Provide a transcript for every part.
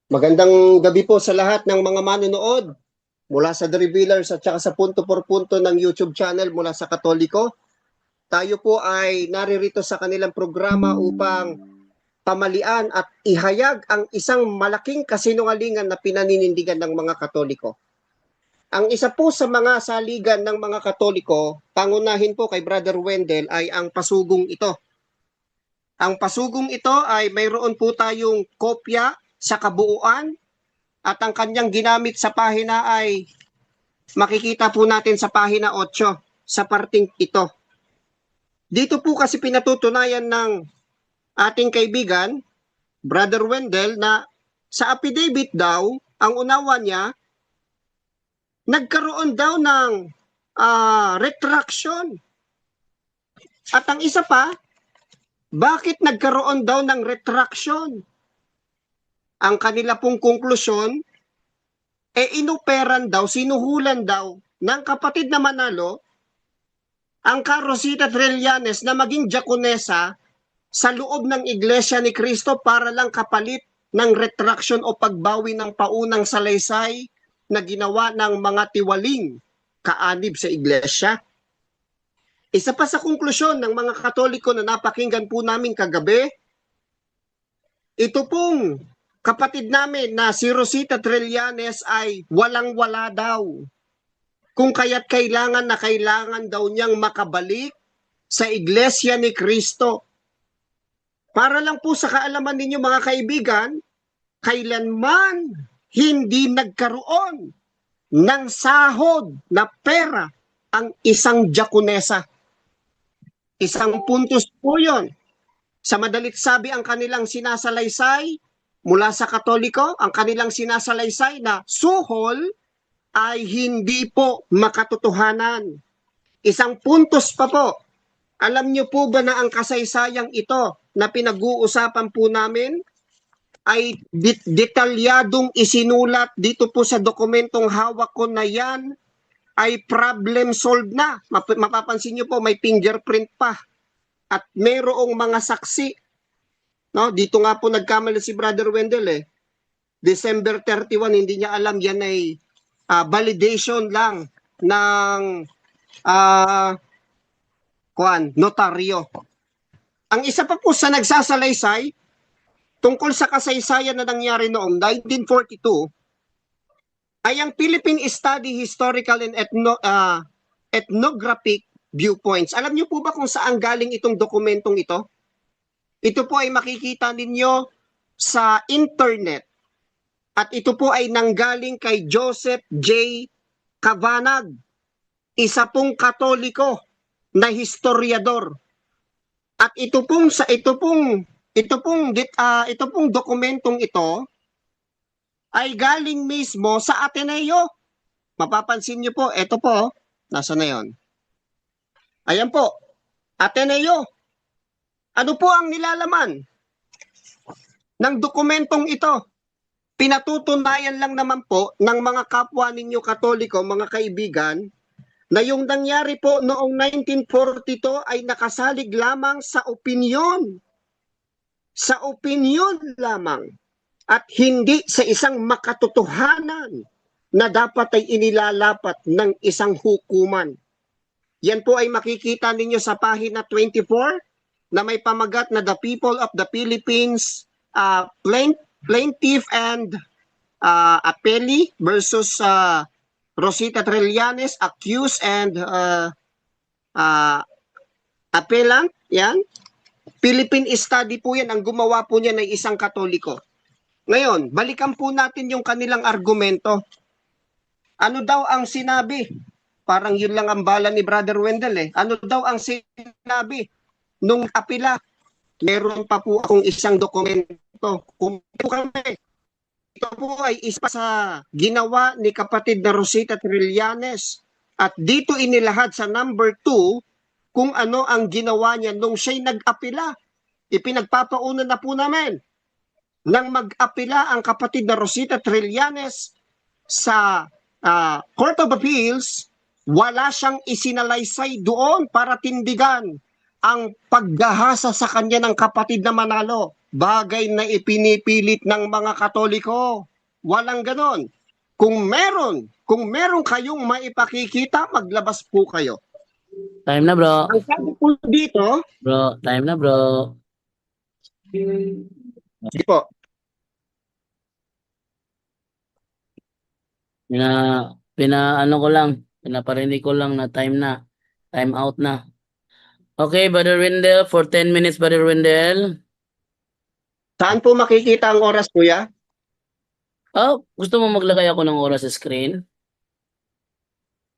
Magandang gabi po sa lahat ng mga manonood mula sa The Revealers at saka sa Punto por Punto ng YouTube channel mula sa Katoliko. Tayo po ay naririto sa kanilang programa upang pamalian at ihayag ang isang malaking kasinungalingan na pinaninindigan ng mga Katoliko. Ang isa po sa mga saligan ng mga Katoliko, pangunahin po kay Brother Wendell, ay ang pasugong ito. Ang pasugong ito ay mayroon po tayong kopya sa kabuuan at ang kanyang ginamit sa pahina ay makikita po natin sa pahina 8 sa parting ito. Dito po kasi pinatutunayan ng ating kaibigan, Brother Wendell, na sa affidavit daw, ang unawa niya, nagkaroon daw ng retraction. At ang isa pa, bakit nagkaroon daw ng retraction? Ang kanila pong konklusyon, inoperan daw, sinuhulan daw ng kapatid na Manalo ang Ka Rosita Trillanes na maging diakonesa sa loob ng Iglesia ni Cristo para lang kapalit ng retraction o pagbawi ng paunang salaysay na ginawa ng mga tiwaling kaanib sa Iglesia. Isa pa sa konklusyon ng mga Katoliko na napakinggan po namin kagabi, ito pong kapatid namin na si Rosita Trillanes ay walang-wala daw. Kung kaya't kailangan daw niyang makabalik sa Iglesia ni Cristo. Para lang po sa kaalaman ninyo mga kaibigan, kailanman hindi nagkaroon ng sahod na pera ang isang diakonesa. Isang puntos po yun. Sa madalit sabi, ang kanilang sinasalaysay mula sa Katoliko, ang kanilang sinasalaysay na suhol ay hindi po makatotohanan. Isang puntos pa po. Alam niyo po ba na ang kasaysayang ito na pinag-uusapan po namin ay detalyadong isinulat dito po sa dokumentong hawak ko na yan ay problem solved na. Mapapansin niyo po may fingerprint pa at mayroong mga saksi. No, dito nga po nagkamali si Brother Wendell December 31, hindi niya alam yan ay validation lang ng notaryo. Ang isa pa po sa nagsasalaysay tungkol sa kasaysayan na nangyari noong 1942 ay ang Philippine Study Historical and Ethnographic Viewpoints. Alam niyo po ba kung saan galing itong dokumentong ito? Ito po ay makikita ninyo sa internet. At ito po ay nanggaling kay Joseph J. Cavanagh, isa pong Katoliko na historiador. At ito pong dokumentong ito ay galing mismo sa Ateneo. Mapapansin niyo po, ito po, nasa na yon? Ayan po, Ateneo. Ano po ang nilalaman ng dokumentong ito? Pinatutunayan lang naman po ng mga kapwa ninyo Katoliko, mga kaibigan, na yung nangyari po noong 1942 ay nakasalig lamang sa opinyon. Sa opinyon lamang at hindi sa isang makatotohanan na dapat ay inilalapat ng isang hukuman. Yan po ay makikita ninyo sa pahina 24 na may pamagat na The People of the Philippines Plaintiff and Appellee versus Rosita Trillanes, accused and appellant. Yan. Philippine study po yan. Ang gumawa po niyan ay isang Katoliko. Ngayon, balikan po natin yung kanilang argumento. Ano daw ang sinabi? Parang yun lang ang bala ni Brother Wendell Ano daw ang sinabi nung apila? Meron pa po akong isang dokumento. Kung kami, ito po ay isa sa ginawa ni kapatid na Rosita Trillanes. At dito inilahad sa number 2 kung ano ang ginawa niya nung siya'y nag-apila. Ipinagpapauna na po namin nang mag-apila ang kapatid na Rosita Trillanes sa Court of Appeals, wala siyang isinalaysay doon para tindigan ang paggahasa sa kanya ng kapatid na Manalo. bagay na ipinipilit ng mga Katoliko. Walang ganon. Kung meron kayong maipakikita, maglabas po kayo. Time na, bro. Ang sabi po dito, Bro, time na, bro. sige po, Ano ko lang, pinaparinig ko lang na time na. Time out na. Okay, Brother Wendell, for 10 minutes, Brother Wendell. saan po makikita ang oras, kuya? Oh, gusto mo maglagay ako ng oras sa screen?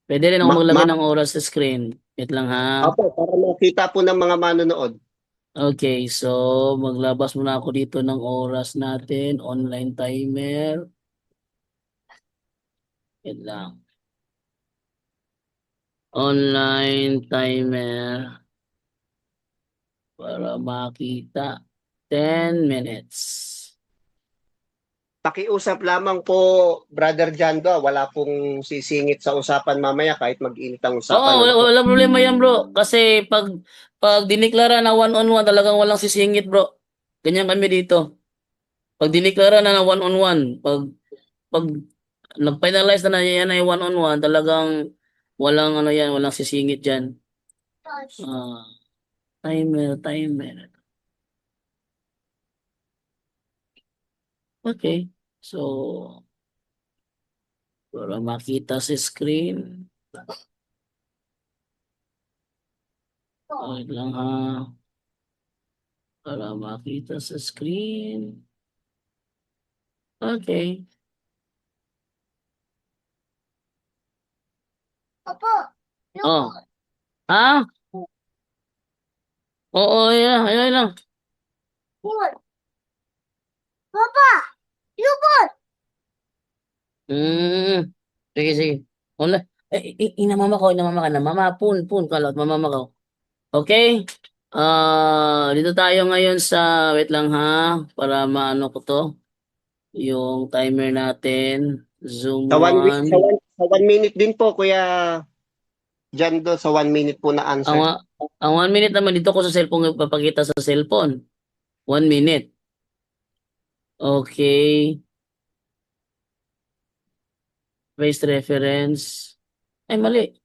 Pwede rin ako maglagay ng oras sa screen. Wait lang ha. Opo, para makita po ng mga manonood. Okay, so maglabas muna ako dito ng oras natin. Online timer. Wait lang. Online timer. Para makita. 10 minutes. Pakiusap lamang po, Brother Jando, wala pong sisingit sa usapan mamaya kahit mag-init ang usapan. Oo, wala problema yan, bro. Kasi pag diniklara na one-on-one, talagang walang sisingit, bro. Ganyan kami dito. Pag diniklara na one-on-one, pag nag-finalize na yan ay one-on-one, talagang walang ano yan, walang sisingit dyan. Timer. Okay. So, para makita sa screen. Wait lang ha. Para makita sa screen. Okay. Opo. Oh. Ha? Oo, yeah. Ayun lang. Yun. Papa! Yun! Sige. Wala. Inamama ka. Pun, kalot, mamama ka. Okay? Dito tayo ngayon sa, wait lang ha, para maano ko to. Yung timer natin. Zoom Sa 1. sa 1 minute din po, Kuya Jando, sa 1 minute po na answer. Ang 1 minute naman dito ko sa cellphone, papakita sa cellphone. 1 minute. Okay. Base reference. Ay, mali.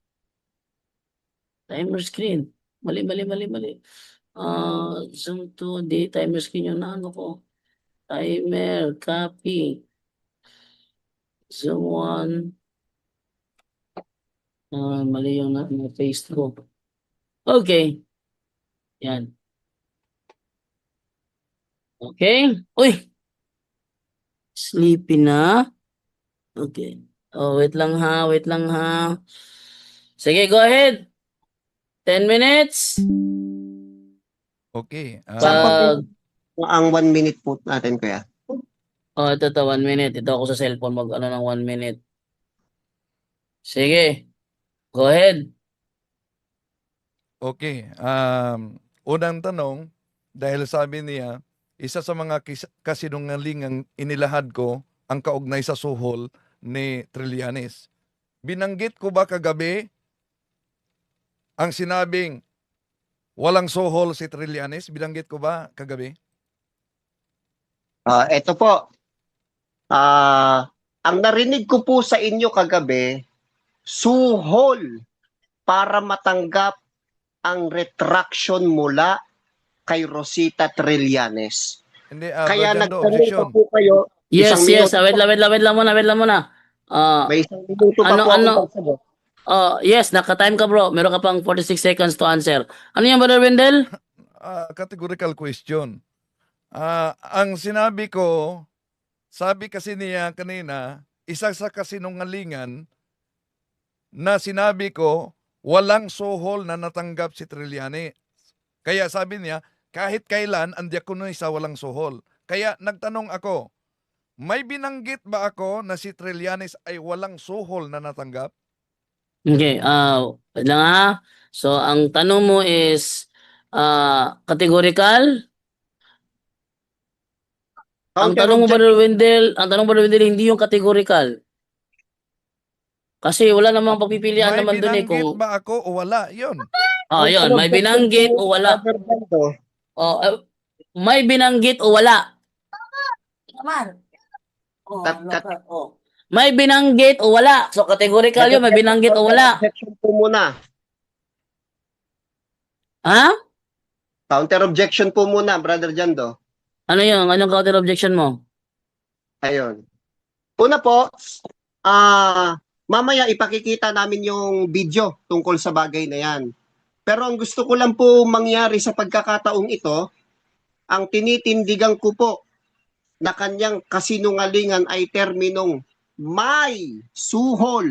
Timer screen. Mali. Zoom to, di timer screen yung naano ko. Timer, copy. Zoom 1. Mali yung na Facebook. Okay. Yan. Okay. Uy! Sleepy na. Okay. Oh, wait lang ha. Sige, go ahead. 10 minutes. Okay. Saan po Pag, ang 1 minute po natin, Kuya? ito 1 minute. Ito ako sa cellphone ng 1 minute. Sige. Go ahead. Okay. Unang tanong, dahil sabi niya, isa sa mga kasinungalingang inilahad ko ang kaugnay sa suhol ni Trillanes. Binanggit ko ba kagabi ang sinabing walang suhol si Trillanes? Binanggit ko ba kagabi? Ito po. Ang narinig ko po sa inyo kagabi, suhol para matanggap ang retraction mula kay Rosita Trillanes. Hindi, Kaya Brother Jando, nagtanong pa objection. po kayo, Yes. minuto Wait lang muna. may isang minuto pa po akong pagsagot. Yes, naka-time ka, bro. Meron ka pang 46 seconds to answer. Ano yan, Brother Wendell? Categorical question. Ang sinabi ko, sabi kasi niya kanina, isa sa kasinungalingan na sinabi ko, walang suhol na natanggap si Trillanes. Kaya sabi niya, kahit kailan ang diakonisa walang suhol. Kaya nagtanong ako, may binanggit ba ako na si Trillanes ay walang suhol na natanggap? Okay, wait lang ha. So, ang tanong mo is, categorical? Ang tanong mo, Brother Wendell, hindi yung categorical. Kasi wala namang pagpipilian May naman dun eh binanggit kung... ba ako o wala? Yun. Yun, may binanggit o wala. May binanggit o wala? Naman. Oh, oh. May binanggit o wala? So categorical yun, may binanggit o wala. Objection po muna. Ha? Counter objection po muna, Brother Jando. Ano yun? Anong counter objection mo? Ayun. Una po, mamaya ipakikita namin yung video tungkol sa bagay na yan. Pero ang gusto ko lang po mangyari sa pagkakataong ito, ang tinitindigan ko po na kanyang kasinungalingan ay terminong may suhol.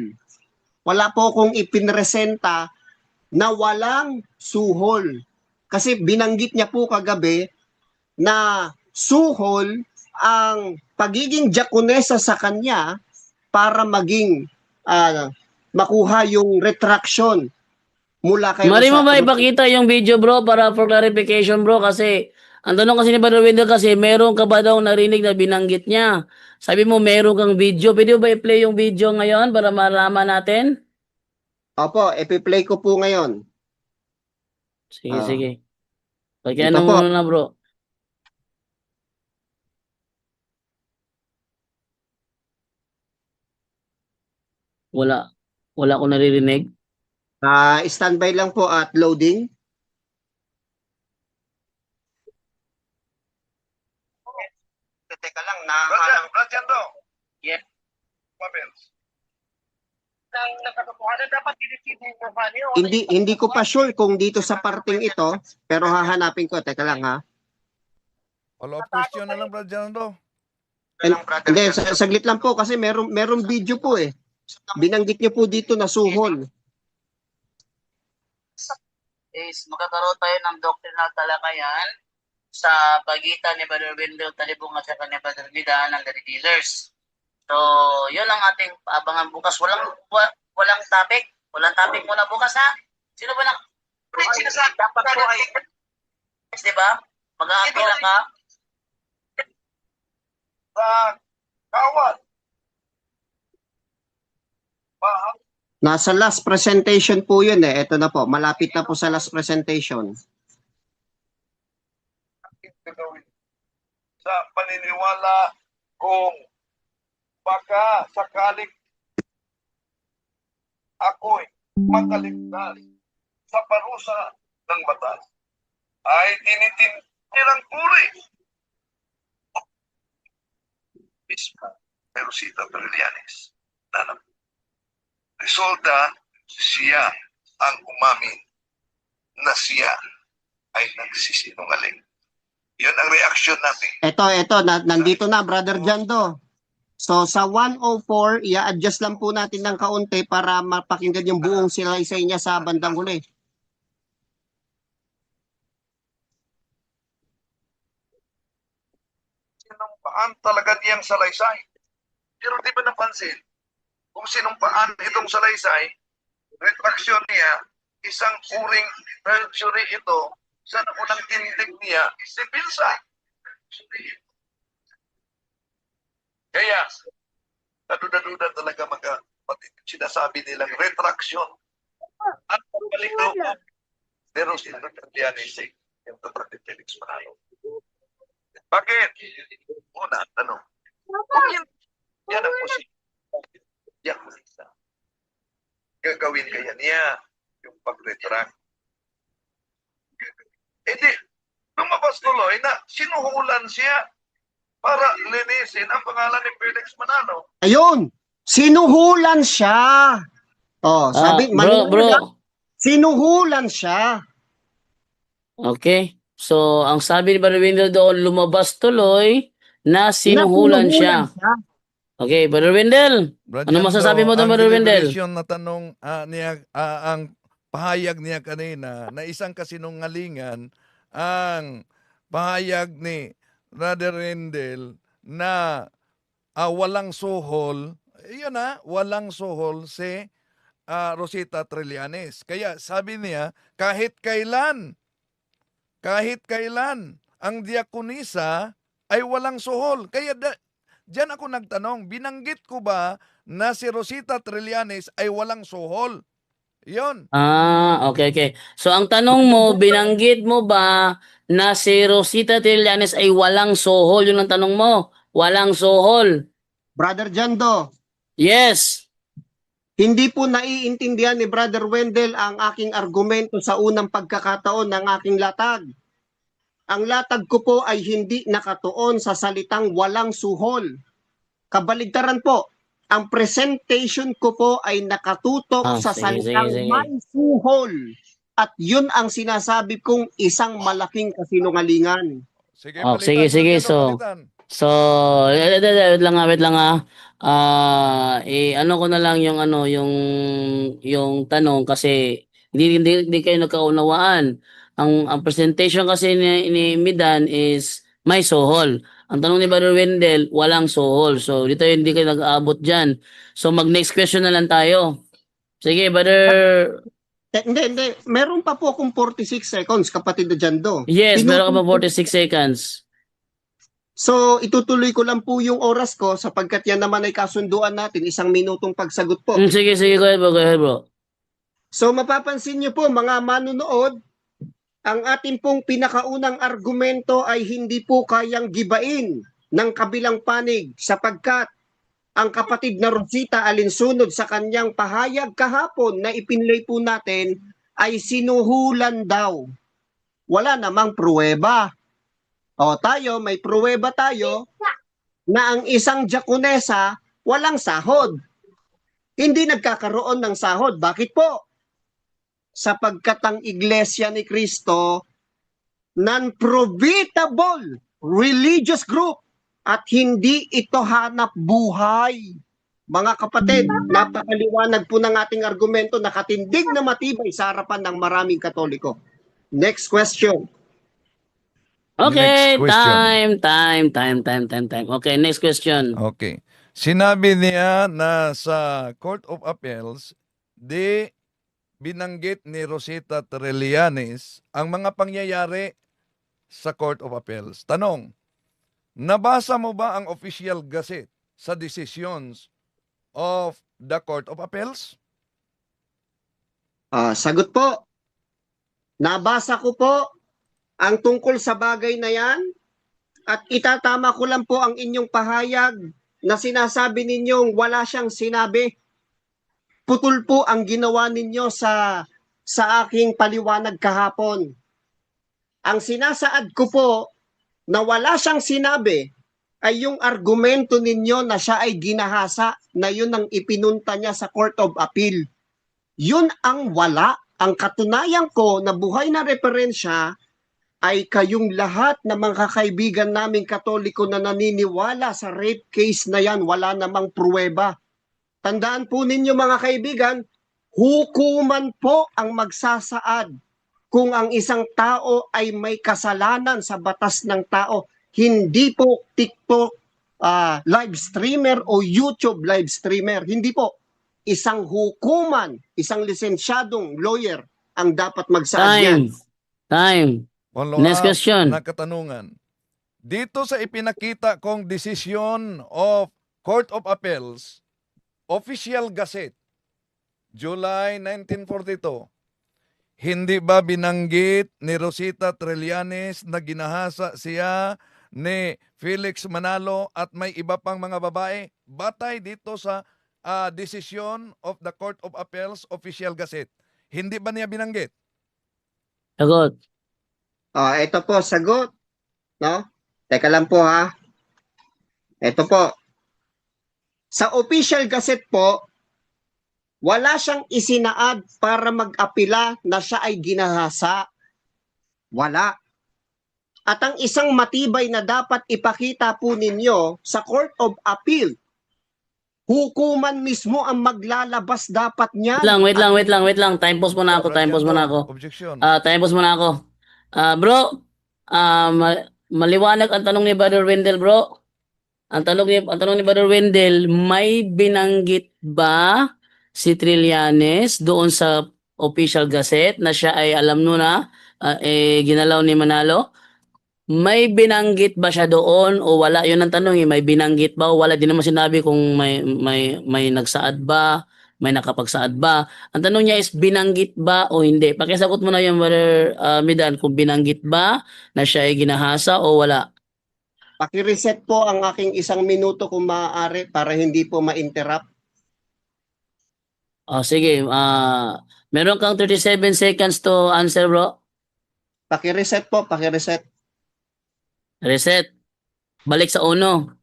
Wala po akong ipinresenta na walang suhol. Kasi binanggit niya po kagabi na suhol ang pagiging diakonesa sa kanya para maging makuha yung retraction mula kay Mali mo ba Rosa- ipakita yung video bro para for clarification bro kasi ang tanong kasi ni Brother Wendell kasi meron ka ba daw narinig na binanggit niya? Sabi mo meron kang video. Pwede mo ba i-play yung video ngayon para malaman natin? Opo, epi-play ko po ngayon. Sige, Ah. sige. Ito Pagkano po. mo na bro. Wala. Wala ko naririnig. Standby lang po at loading. Teka lang, Brother Jando. Yeah. Comments. hindi ko pa sure kung dito sa parting ito, pero hahanapin ko. Teka lang ha. Follow-up question na lang, Brother Jando. Hindi, saglit lang po kasi meron video po eh. Binanggit niyo po dito na suhol. Is magkakaroon tayo ng doctrinal talakayan sa pagitan ni Brother Wendell Talibong at saka ni Brother Vida ng The Revealers. So, yun ang ating abangan bukas. Walang topic. Walang topic muna bukas ha. Sino ba sinasabi? Dapat po ay di ba? Mag-aapil lang ka. Kawat. Nasa last presentation po yun eh. Ito na po, malapit na po sa last presentation. Sa paniniwala kung baka sakaling ako'y makaligtas sa parusa ng batas ay tinitinirang puri. Mismo, Rosita Trillanes. Resulta, siya ang umamin na siya ay nagsisinungaling. Yun ang reaksyon natin. Ito, nandito na, Brother Jando. So, sa 104, i-adjust lang po natin ng kaunti para mapakinggan yung buong silaysay niya sa bandang huli. Sinumpaan talaga niyang salaysay. Pero di ba napansin, kung sinumpaan itong salaysay, retraksyon niya, isang uring perjury ito, sa unang tindig niya, si Pilsa. Kaya, kaduda-duda talaga sinasabi nilang retraksyon. At pagbalik loob, pero sinunod si yung tatapit Felix Manalo. Bakit? Una, tanong. Yan ang posisyon. Yan ang isa. Gagawin kaya niya yung pag-retract. Eh di, lumabas tuloy na sinuhulan siya para linisin ang pangalan ni Felix Manalo. Ayun! Sinuhulan siya! Oh, sabi, Bro. sinuhulan siya. Okay. So, ang sabi ni Brother Wendell doon, lumabas tuloy na sinuhulan siya. Okay, Brother Wendell. Ano masasabi mo doon, Brother Wendell? Ang na tanong niya, ang pahayag niya kanina na isang kasinungalingan ang pahayag ni Brother Wendell na walang suhol, yun walang suhol si Rosita Trillanes. Kaya sabi niya, kahit kailan ang diakonisa ay walang suhol. Kaya diyan ako nagtanong, binanggit ko ba na si Rosita Trillanes ay walang suhol? Yon. Okay, okay. So ang tanong mo, binanggit mo ba na si Rosita Trillanes ay walang sohol? Yun ang tanong mo. Walang sohol. Brother Jando, Yes. hindi po naiintindihan ni Brother Wendell ang aking argumento sa unang pagkakataon ng aking latag. Ang latag ko po ay hindi nakatuon sa salitang walang suhol. Kabaligtaran po, ang presentation ko po ay nakatutok sa Sige, sige, salitang sige. may suhol. At yun ang sinasabi kong isang malaking kasinungalingan. Sige, Oh, palitan. sige, sige. Brother Jando, palitan. So, wait lang ah. Ano ko na lang yung yung tanong kasi hindi kayo nagkaunawaan. Ang presentation kasi ni Midan is may sohol. Ang tanong ni Brother Wendell, walang sohol. So, dito hindi kayo nag-aabot diyan. So, mag-next question na lang tayo. Sige, Brother. Hindi. Meron pa po akong 46 seconds, kapatid na Jando. Yes, meron ka pa Tinutuloy- 46 seconds. So, itutuloy ko lang po yung oras ko sapagkat yan naman ay kasunduan natin, 1 minutong pagsagot po. Sige, go ahead, bro. So, mapapansin niyo po, mga manunood, ang ating pong pinakaunang argumento ay hindi po kayang gibain ng kabilang panig sapagkat ang kapatid na Rosita alinsunod sa kanyang pahayag kahapon na ipinlay po natin ay sinuhulan daw. Wala namang pruweba. O tayo, may pruweba tayo na ang isang Diakonesa walang sahod. Hindi nagkakaroon ng sahod. Bakit po? Sapagkat ang Iglesia ni Cristo non-profitable religious group at hindi ito hanap buhay. Mga kapatid, napakaliwanag po ng ating argumento, nakatindig na matibay sa harapan ng maraming Katoliko. Next question. Okay, Next question. time. Okay, next question. Okay. Sinabi niya na sa Court of Appeals, binanggit ni Rosita Trillanes ang mga pangyayari sa Court of Appeals. Tanong, nabasa mo ba ang official gazette sa decisions of the Court of Appeals? Sagot po, nabasa ko po ang tungkol sa bagay na yan at itatama ko lang po ang inyong pahayag na sinasabi ninyong wala siyang sinabi. Putol po ang ginawa ninyo sa aking paliwanag kahapon. Ang sinasaad ko po na wala siyang sinabi ay yung argumento ninyo na siya ay ginahasa na yun ang ipinunta niya sa Court of Appeal. Yun ang wala. Ang katunayan ko na buhay na referensya ay kayong lahat na mga kaibigan naming Katoliko na naniniwala sa rape case na yan, wala namang pruweba. Tandaan po ninyo mga kaibigan, hukuman po ang magsasaad kung ang isang tao ay may kasalanan sa batas ng tao. Hindi po TikTok live streamer o YouTube live streamer. Hindi po. Isang hukuman, isang lisensyadong lawyer ang dapat magsaad yan. Time. Next question. Na katanungan. Dito sa ipinakita kong decision of Court of Appeals, Official Gazette, July 1942, hindi ba binanggit ni Rosita Trillanes na ginahasa siya ni Felix Manalo at may iba pang mga babae? Batay dito sa decision of the Court of Appeals, Official Gazette. Hindi ba niya binanggit? Sagot. Ito po, sagot. No? Teka lang po ha. Ito po. Sa Official Gazette po, wala siyang isinaad para mag-apila na siya ay ginahasa. Wala. At ang isang matibay na dapat ipakita po ninyo sa Court of Appeal, hukuman mismo ang maglalabas dapat niyan. Wait lang. Time pause muna ako. Objection. Time pause muna ako. Bro, maliwanag ang tanong ni Brother Wendell, bro. Ang tanong ni Brother Wendell, may binanggit ba si Trillanes doon sa Official Gazette na siya ay alam nyo na ginalaw ni Manalo? May binanggit ba siya doon o wala? Yun ang tanong, may binanggit ba o wala? Di naman sinabi kung may nagsaad ba May nakapagsaad ba? Ang tanong niya is binanggit ba o hindi? Pakisagot mo na yung Brother Midan kung binanggit ba na siya ay ginahasa o wala. Paki-reset po ang aking 1 minuto kung maaari para hindi po ma-interrupt. Sige, meron kang 37 seconds to answer, bro. Paki-reset po, paki-reset. Reset. Balik sa uno.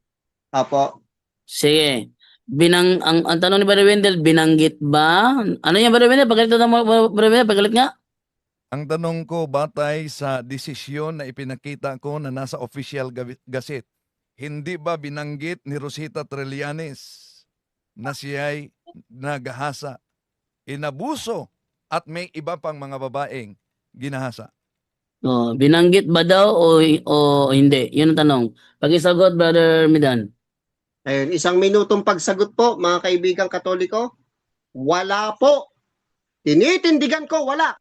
Apo. Sige. Ang tanong ni Brother Wendell, binanggit ba? Ano yan, Brother Wendell? Pagalit mo, Brother Wendell, pagalit nga. Ang tanong ko batay sa desisyon na ipinakita ko na nasa official gazette, hindi ba binanggit ni Rosita Trillanes na siya'y nagahasa, inabuso at may iba pang mga babaeng ginahasa? Binanggit ba daw o hindi? Yun ang tanong. Pakisagot, Brother Midan. Ayun, 1 minutong pagsagot po, mga kaibigang Katoliko. Wala po. Tinitindigan ko, wala.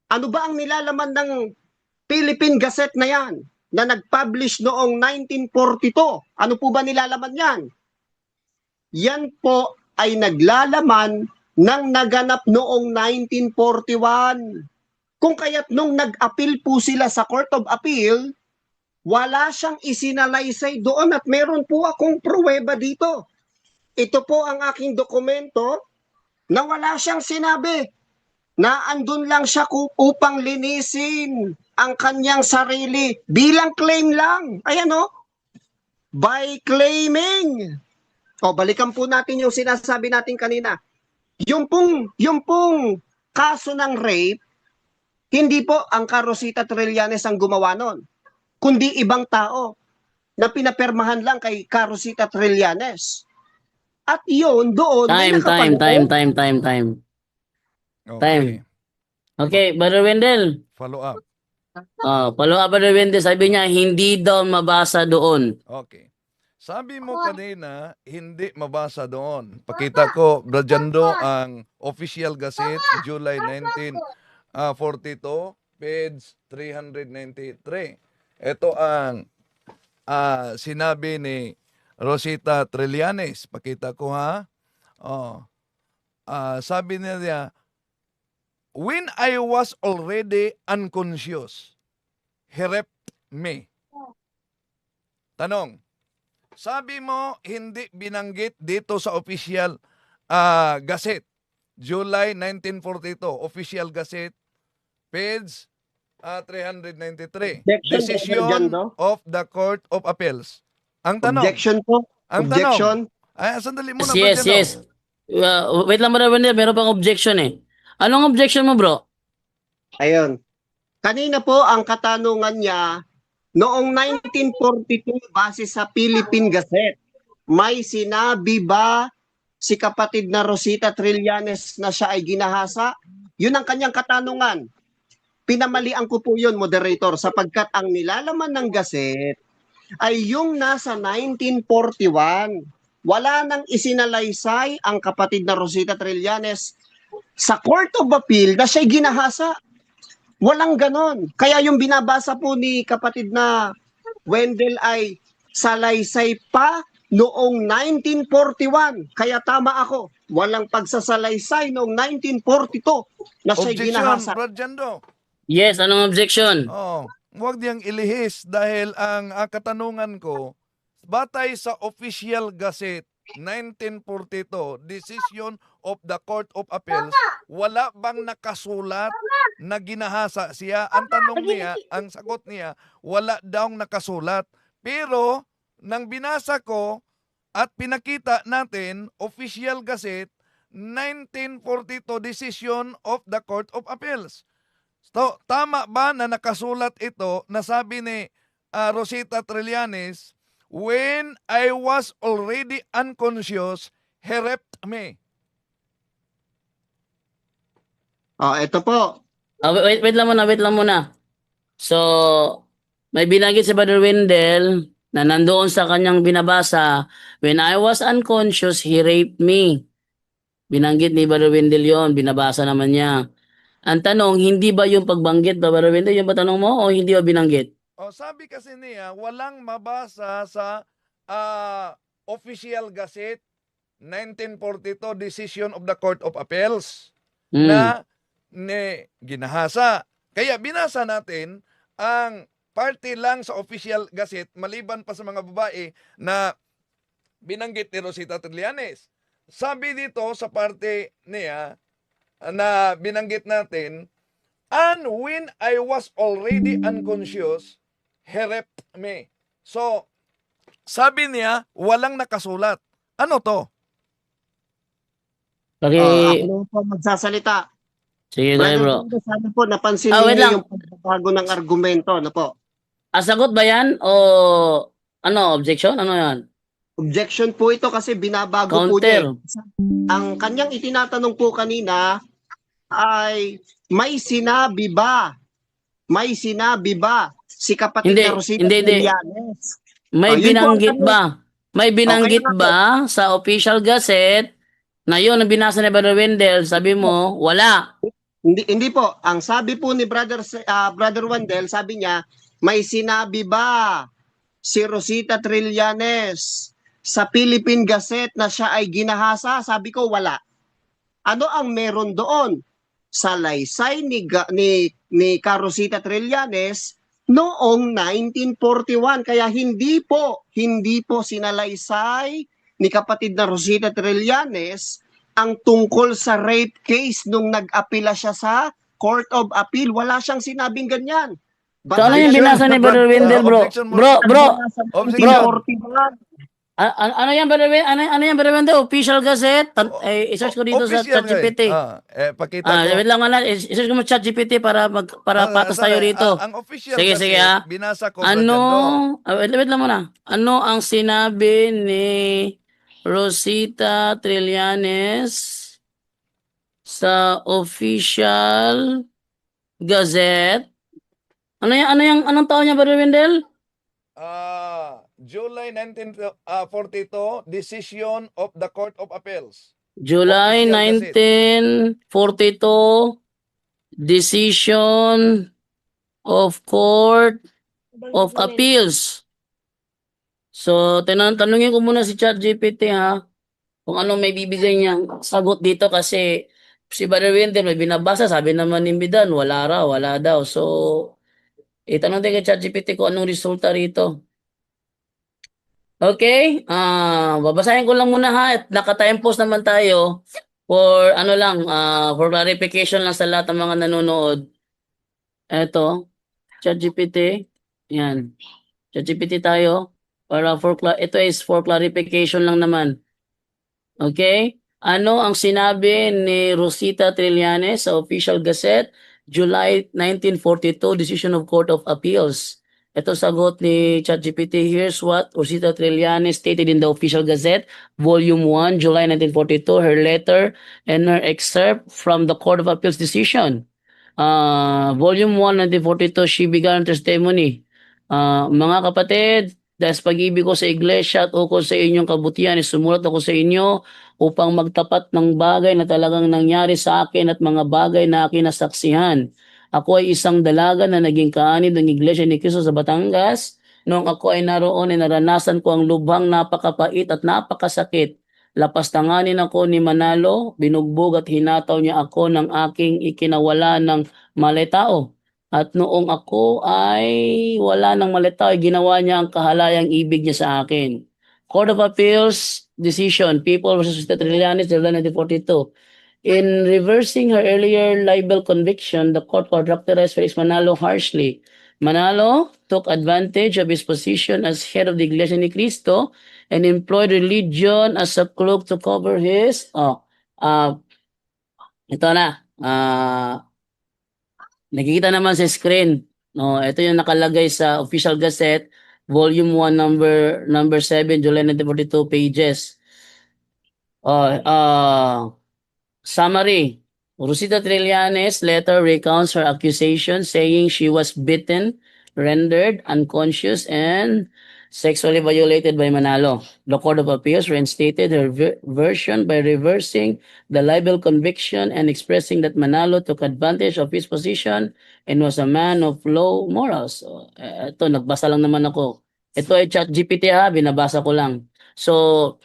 Ano ba ang nilalaman ng Philippine Gazette na yan na nag-publish noong 1942? Ano po ba nilalaman yan? Yan po ay naglalaman ng naganap noong 1941. Kung kaya't nung nag-appeal po sila sa Court of Appeal, wala siyang isinalaysay doon at meron po akong pruweba dito. Ito po ang aking dokumento na wala siyang sinabi na andun lang siya upang linisin ang kanyang sarili bilang claim lang. Ayan o, by claiming. O, balikan po natin yung sinasabi natin kanina. Yung pong kaso ng rape, hindi po ang Rosita Trillanes ang gumawa nun, kundi ibang tao na pinapermahan lang kay Rosita Trillanes. At yun, doon, may Time. Okay. Okay, Brother Wendell. Follow up. Follow up, Brother Wendell. Sabi niya, hindi daw mabasa doon. Okay. Sabi mo kanina, hindi mabasa doon. Pakita ko, Brajando, ang official gazette, July 1942, page 393. Ito ang sinabi ni Rosita Trillanes. Pakita ko ha. Sabi niya, when I was already unconscious, he raped me. Tanong, sabi mo hindi binanggit dito sa official gazette, July 1942, official gazette, page 393. Decision of the Court of Appeals. Ang tanong. Objection po. Ang Objection. tanong. Sandali muna. Yes. Wait lang, Brother Wendell. Meron pang objection eh. Anong objection mo, bro? Ayun. Kanina po ang katanungan niya, noong 1942, base sa Philippine Gazette, may sinabi ba si kapatid na Rosita Trillanes na siya ay ginahasa? Yun ang kanyang katanungan. Pinamalian ko po yun, moderator, sapagkat ang nilalaman ng Gazette ay yung nasa 1941. Wala nang isinalaysay ang kapatid na Rosita Trillanes sa Court of Appeal na siya'y ginahasa. Walang ganon. Kaya yung binabasa po ni kapatid na Wendell ay salaysay pa noong 1941. Kaya tama ako. Walang pagsasalaysay noong 1942 na siya'y ginahasa. Objection, Brajando. Yes, anong objection? Huwag diyang ilihis dahil ang katanungan ko, batay sa official gazette 1942, decision of the Court of Appeals, wala bang nakasulat na ginahasa siya? Ang tanong niya, ang sagot niya, wala daw nakasulat. Pero, nang binasa ko at pinakita natin, official gazette 1942, decision of the Court of Appeals. So, tama ba na nakasulat ito na sabi ni Rosita Trillanes, when I was already unconscious, he raped me? Ito po. Wait lang muna. So, may binanggit si Brother Wendell na nandoon sa kanyang binabasa, when I was unconscious, he raped me. Binanggit ni Brother Wendell yon, binabasa naman niya. Ang tanong, hindi ba yung pagbanggit, Brother Wendell, yung ba tanong mo o hindi ba binanggit? Sabi kasi niya, walang mabasa sa official gazette 1942 decision of the Court of Appeals Mm. na ginahasa. Kaya binasa natin ang parte lang sa official gazette maliban pa sa mga babae na binanggit ni Rosita Trillanes. Sabi dito sa parte niya na binanggit natin, and when I was already unconscious, he raped me. So, sabi niya, walang nakasulat. Ano to? Ako po magsasalita. Sige tayo, Brother bro. Tondo, sana po napansin Wait ninyo lang. yung pagbabago ng argumento. Ano po? Sagot ba yan? O ano, objection? Ano yan? Objection po ito kasi binabago po niya. Counter. Ang kanyang itinatanong po kanina ay may sinabi ba? May sinabi ba si kapatid Hindi, na Rosita hindi. Trillanes? May Yun po ang binanggit tanong. ba? May binanggit Okay na po. ba sa official gazette na yun ang binasa ni Brother Wendell? Sabi mo, wala. Hindi po. Ang sabi po ni Brother Wendell, sabi niya, may sinabi ba si Rosita Trillanes sa Philippine Gazette na siya ay ginahasa? Sabi ko, wala. Ano ang meron doon? Sa laysay ni Rosita Trillanes noong 1941. Kaya hindi po sinalaysay ni kapatid na Rosita Trillanes ang tungkol sa rape case nung nag-apila siya sa Court of Appeal. Wala siyang sinabing ganyan. So ano yung Objection. binasa ni Brother Wendell, bro? Objection mo. Bro, Objection. ano yan, Brother Wendell? Ano yan, Brother Wendell? Official gazette? I-search ko dito sa Official ChatGPT. pakita ko. Wait lang muna. I-search ko mo ChatGPT para patas tayo rito. Ang official Sige, kasi, sige, ha. binasa ko. Ano, Brother wait lang muna. Ano ang sinabi ni Rosita Trillanes sa official gazette? Anong taon niya, Brother Wendell? July 1942, decision of the Court of Appeals. July Official gazette. 1942, decision of Court of Appeals. So, tanungin ko muna si ChatGPT, ha, kung ano may bibigay niyang sagot dito kasi si Brother Wendell may binabasa, sabi naman ni Bidan, wala daw. So, itanong din kay ChatGPT kung anong resulta rito. Okay, babasahin ko lang muna, ha, at naka-time post naman tayo for for clarification lang sa lahat ng mga nanonood. Eto, ChatGPT, yan. ChatGPT tayo para ito is for clarification lang naman. Okay? Ano ang sinabi ni Rosita Trillanes sa Official Gazette, July 1942, Decision of Court of Appeals? Ito sagot ni ChatGPT. Here's what Rosita Trillanes stated in the Official Gazette, Volume 1, July 1942, her letter and her excerpt from the Court of Appeals decision. Volume 1, 1942, she began her testimony. Mga kapatid, dahil sa pag-ibig ko sa iglesia at ukol sa inyong kabutihan, sumulat ako sa inyo upang magtapat ng bagay na talagang nangyari sa akin at mga bagay na akin nasaksihan. Ako ay isang dalaga na naging kaanib ng Iglesia ni Cristo sa Batangas. Noong ako ay naroon ay naranasan ko ang lubhang napakapait at napakasakit. Lapastanganin ako ni Manalo, binugbog at hinataw niya ako ng aking ikinawala ng maletao. At noong ako ay wala ng maletao, ginawa niya ang kahalayang ibig niya sa akin. Court of Appeals decision, People versus Trillanes, July 1942. In reversing her earlier libel conviction, the court characterized Felix Manalo harshly. Manalo took advantage of his position as head of the Iglesia ni Cristo and employed religion as a cloak to cover his ito na. Nakikita naman sa screen. No, ito yung nakalagay sa Official Gazette, Volume 1, number 7, July 1942 pages. Summary. Rosita Trillanes' letter recounts her accusation, saying she was beaten, rendered unconscious, and sexually violated by Manalo. The Court of Appeals reinstated her version by reversing the libel conviction and expressing that Manalo took advantage of his position and was a man of low morals. So, ito, nagbasa lang naman ako. Ito ay ChatGPT, ha, binabasa ko lang. So,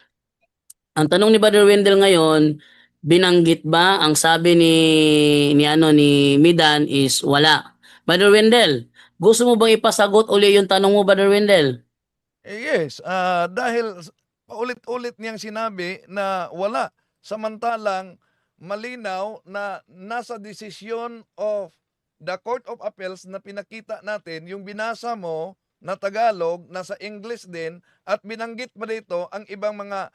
Ang tanong ni Brother Wendell ngayon, binanggit ba ang sabi ni Midan is wala. Brother Wendell, gusto mo bang ipasagot uli yung tanong mo, Brother Wendell? Yes, dahil paulit-ulit niyang sinabi na wala. Samantalang malinaw na nasa desisyon of the Court of Appeals na pinakita natin, yung binasa mo na Tagalog, nasa English din, at binanggit mo dito ang ibang mga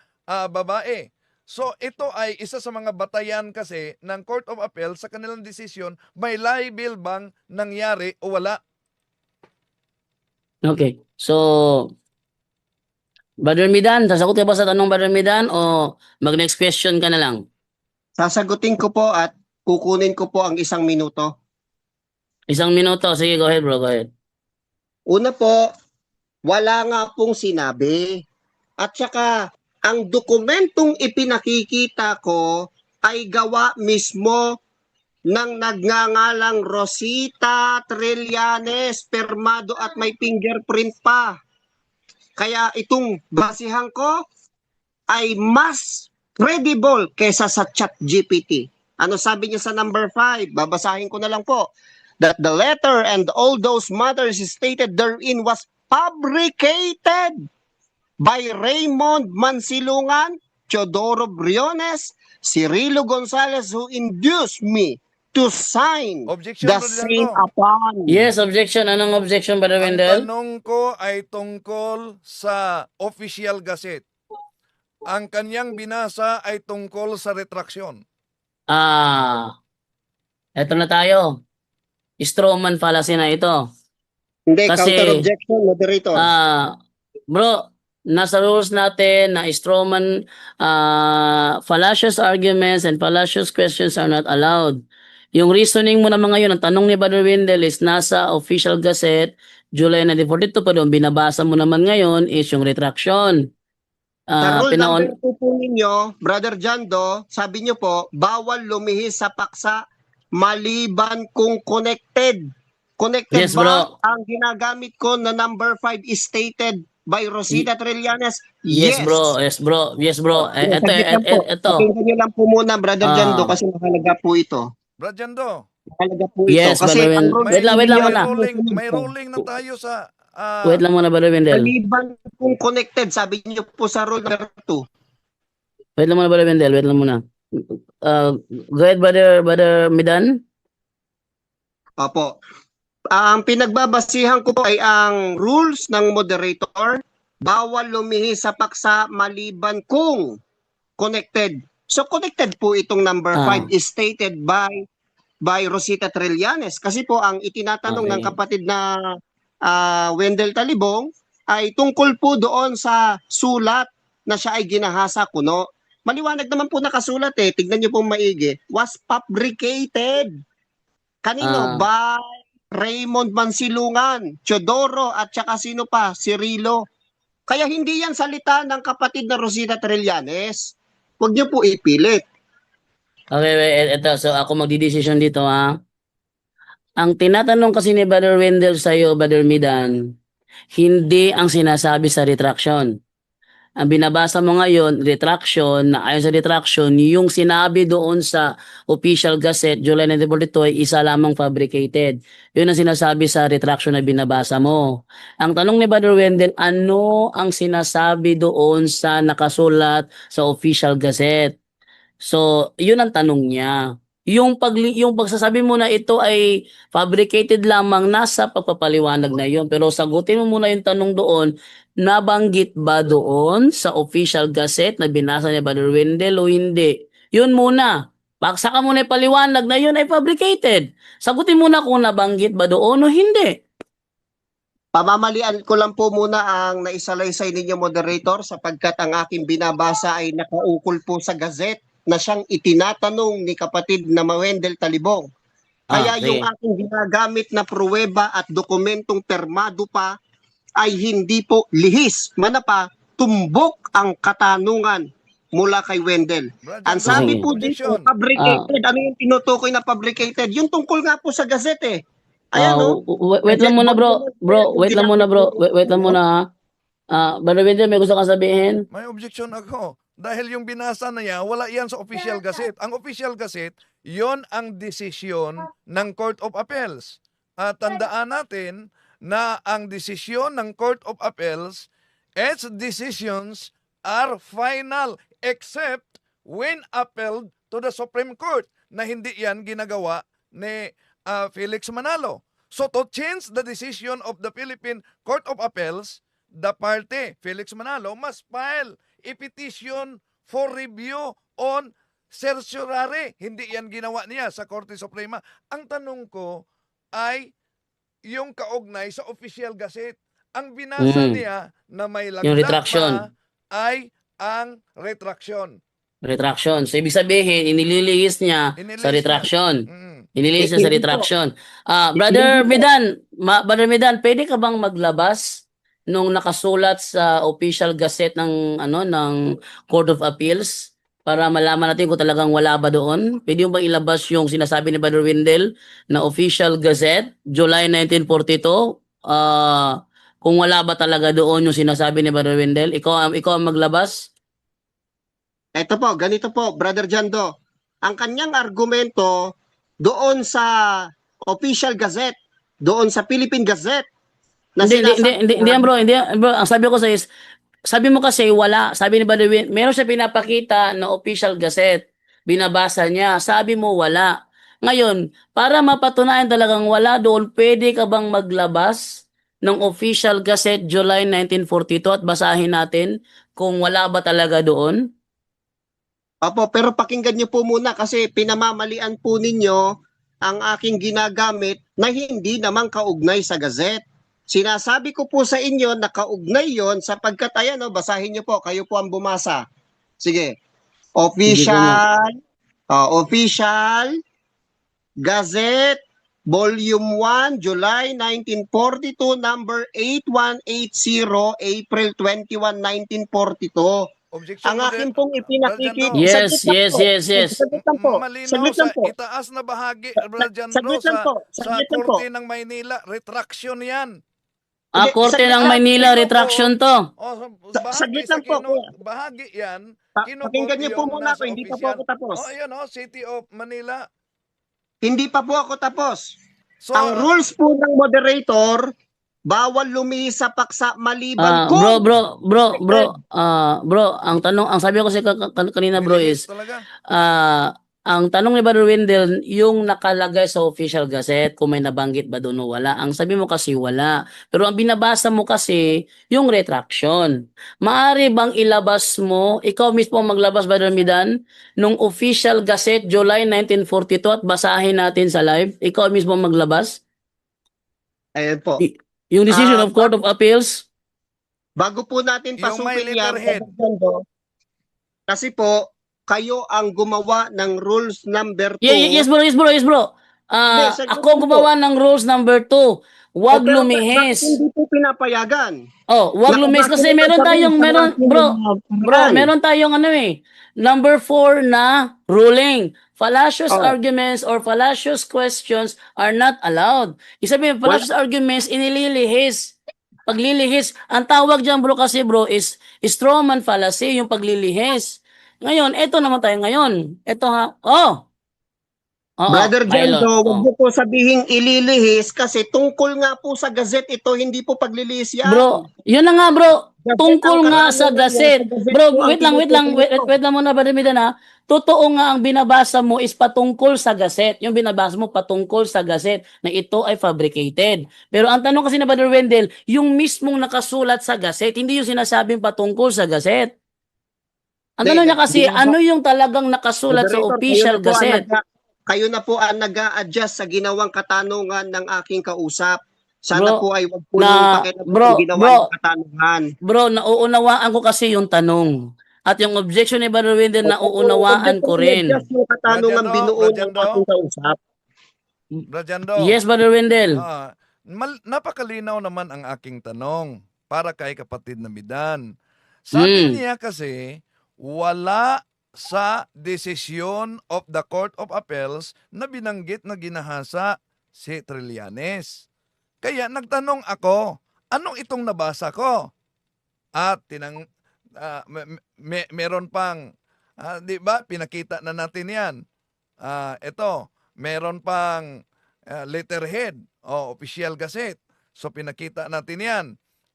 babae. So ito ay isa sa mga batayan kasi ng Court of Appeals sa kanilang desisyon, may libel bang nangyari o wala. Okay. So, Brother Midan, sasagot ka ba sa tanong, Brother Midan, o mag-next question ka na lang? Sasagutin ko po at kukunin ko po ang 1 minuto. 1 minuto. Sige, go ahead, bro. Go ahead. Una po, wala nga pong sinabi. At saka, ang dokumentong ipinakikita ko ay gawa mismo ng nagngangalang Rosita Trillanes, permado at may fingerprint pa. Kaya itong basihan ko ay mas credible kesa sa ChatGPT. Ano sabi niya sa number 5? Babasahin ko na lang po. That the letter and all those matters stated therein was fabricated by Raymond Mansilungan, Teodoro Briones, Cirilo Gonzalez, who induced me to sign Objection, the Brother same Jando. upon. Yes, objection. Anong objection, Brother Ang Wendell? tanong ko ay tungkol sa official gazette. Ang kanyang binasa ay tungkol sa retraksyon. Eto na tayo. Strawman fallacy na ito. Hindi, Kasi, counter objection, moderator. Bro, nasa rules natin na strawman fallacious arguments and fallacious questions are not allowed. Yung reasoning mo naman ngayon, ang tanong ni Brother Wendell is nasa official gazette, July 1942, pero yung binabasa mo naman ngayon is yung retraction. Sa rule Pinaon, number 2 po ninyo, Brother Jando, sabi niyo po, bawal lumihis sa paksa maliban kung connected. Connected Yes, ba? bro. Ang ginagamit ko na number 5 is stated by Rosita Trillanes? Yes, bro. Yes, bro. Yes, bro. Saglit lang po. Ito. Pakinggan niyo lang po muna, Brother Ah. Jando, kasi mahalaga po ito. Brad Jando, Mahalaga po Yes, ito. Kasi Brother ang Wendell. rule Wait lang ninyo muna. may ruling na tayo sa Wait lang muna, Brother Wendell. maliban kung connected, sabi niyo po sa rule number 2. Wait lang muna, Brother Wendell. Wait lang muna. Go ahead, Brother Midan. Opo. Ang pinagbabasihan ko po ay ang rules ng moderator. Bawal lumihis sa paksa maliban kung connected. So connected po itong number 5 is stated by Rosita Trillanes. Kasi po ang itinatanong Okay. ng kapatid na Wendell Talibong ay tungkol po doon sa sulat na siya ay ginahasa kuno. Maliwanag naman po nakasulat Tignan niyo po maigi. Was fabricated. Kanino? By Raymond Mansilungan, Teodoro, at saka sino pa? Cirilo. Kaya hindi yan salita ng kapatid na Rosita Trillanes. Huwag niyo po ipilit. Okay, wait. Ito. So, ako magdidesisyon dito, ha? Ang tinatanong kasi ni Brother Wendell sa'yo, Brother Midan, hindi ang sinasabi sa retraction. Ang binabasa mo ngayon, retraction, na ayon sa retraction, yung sinabi doon sa official gazette, July 1942, ay isa lamang fabricated. Yun ang sinasabi sa retraction na binabasa mo. Ang tanong ni Brother Wendell, ano ang sinasabi doon sa nakasulat sa official gazette? So, yun ang tanong niya. Yung pagsasabi mo na ito ay fabricated lamang, nasa pagpapaliwanag na yun. Pero sagutin mo muna yung tanong doon, nabanggit ba doon sa official gazette na binasa ni Brother Wendell o hindi? Yun muna. Paksa ka muna ipaliwanag na yun ay fabricated. Sagutin muna kung nabanggit ba doon o hindi. Pamamalian ko lang po muna ang naisalaysay ninyo, moderator, sapagkat ang aking binabasa ay nakaukol po sa gazette na siyang itinatanong ni kapatid na Wendell Talibong. Kaya Okay. yung aking ginagamit na pruweba at dokumentong permado pa ay hindi po lihis. Manapa, tumbok ang katanungan mula kay Wendell. Brad Ang Jando, sabi Okay. po dito, objection. fabricated. Ano yung tinutukoy na fabricated? Yung tungkol nga po sa gazette Ayan Wait lang muna, bro. Wait lang muna, bro. Wait lang muna, ha. Brother Wendell, may gusto kang sabihin? May objection ako. Dahil yung binasa na niya, wala yan sa official gazette. Ang official gazette, yon ang desisyon ng Court of Appeals. At tandaan natin na ang desisyon ng Court of Appeals, its decisions are final except when appealed to the Supreme Court, na hindi yan ginagawa ni Felix Manalo. So to change the decision of the Philippine Court of Appeals, the party, Felix Manalo, must file a petition for review on certiorari. Hindi yan ginawa niya sa Korte Suprema. Ang tanong ko ay yung kaugnay sa official gazette. Ang binasa niya na may Yung lagda retraction. pa ay ang retraction. Retraction. So, ibig sabihin, inililihis niya Inilihis sa niya. retraction. Mm. Inilihis niya sa Hindi po. retraction. Brother Medan, Brother Medan, pwede ka bang maglabas nung nakasulat sa official gazette ng ng Court of Appeals para malaman natin kung talagang wala ba doon? Pwede mo bang ilabas yung sinasabi ni Brother Wendell na official gazette, July 1942? Kung wala ba talaga doon yung sinasabi ni Brother Wendell? Ikaw ang maglabas? Ito po, ganito po, Brother Jando. Ang kanyang argumento doon sa official gazette, doon sa Philippine Gazette, na Hindi yan, bro. Hindi yan, bro. Ang sabi ko sa is, sabi mo kasi wala. Sabi ni Brother Win, meron siya pinapakita na official gazette. Binabasa niya. Sabi mo wala. Ngayon, para mapatunayan talagang wala doon, pwede ka bang maglabas ng official gazette July 1942 at basahin natin kung wala ba talaga doon? Opo, pero pakinggan niyo po muna kasi pinamamalian po ninyo ang aking ginagamit na hindi naman kaugnay sa gazette. Sinasabi ko po sa inyo na kaugnay yon sapagkat ayan, basahin niyo po, kayo po ang bumasa. Sige. Official Gazette Volume 1, July 1942, number 8180, April 21, 1942. Objection Ang mo akin din. pong ipinakikita. Yes, yes, yes, yes. Saglit lang po. Malinaw Saglit lang sa po. itaas na bahagi, Brother Jando, Saglit lang po. sa Saglit lang po. Korte ng Maynila, retraction yan. Hindi, Korte saglit ng lang. Maynila, retraction to. Saglit lang po, kuya. Bahagi yan. Pakinggan niyo po muna ako, hindi pa po ako tapos. Ayun, City of Manila. Hindi pa po ako tapos. So, Ang rules po ng moderator, bawal lumihis sa paksa maliban kung... Bro, ang sabi ko kasi kanina bro nilihis is, talaga. ang tanong ni Brother Wendell, yung nakalagay sa official gazette, kung may nabanggit ba doon o wala. Ang sabi mo kasi wala. Pero ang binabasa mo kasi, yung retraction. Maari bang ilabas mo, ikaw mismo ang maglabas, Brother Midan, nung official gazette, July 1942 at basahin natin sa live? Ikaw mismo ang maglabas? Ayan po. Yung decision of Court of Appeals? Bago po natin Yung may pasukin yan, letterhead. kasi po, kayo ang gumawa ng rules number 2. Yes bro. Hindi, Ako ang gumawa ng rules number 2. Huwag lumihis. Hindi po pinapayagan. Huwag lumihis kasi meron tayong number 4 na ruling. Fallacious arguments or fallacious questions are not allowed. Isabihin, fallacious arguments, inililihis. Paglilihis. Ang tawag dyan bro kasi bro is strawman fallacy, yung paglilihis. Ngayon, eto naman tayo ngayon. Eto ha. Brother Pilot. Jando, huwag mo po sabihing ililihis kasi tungkol nga po sa gazette ito, hindi po paglilihis yan. Bro, yun na nga bro. Tungkol nga sa gazette. Bro, wait lang muna Brother Midan ha. Totoo nga ang binabasa mo is patungkol sa gazette. Yung binabasa mo patungkol sa gazette na ito ay fabricated. Pero ang tanong kasi na Brother Wendell, yung mismong nakasulat sa gazette, hindi yung sinasabing patungkol sa gazette. Ang tanong niya kasi, ano yung talagang nakasulat sa official gazette? Kayo na po ang nag-a-adjust sa ginawang katanungan ng aking kausap. Sana po ay wag po niyong pakialaman ginawang katanungan. Bro, nauunawaan ko kasi yung tanong. At yung objection ni Brother Wendell, nauunawaan ko rin. Yung katanungan binuo ng aking kausap. Brajando. Yes, Brother Wendell. Napakalinaw naman ang aking tanong para kay kapatid na Midan. Sabi niya kasi, wala sa desisyon of the Court of Appeals na binanggit na ginahasa si Trillanes. Kaya nagtanong ako, anong itong nabasa ko? At Meron pang, di ba, pinakita na natin yan. Ito, meron pang letterhead o official gazette. So pinakita natin yan.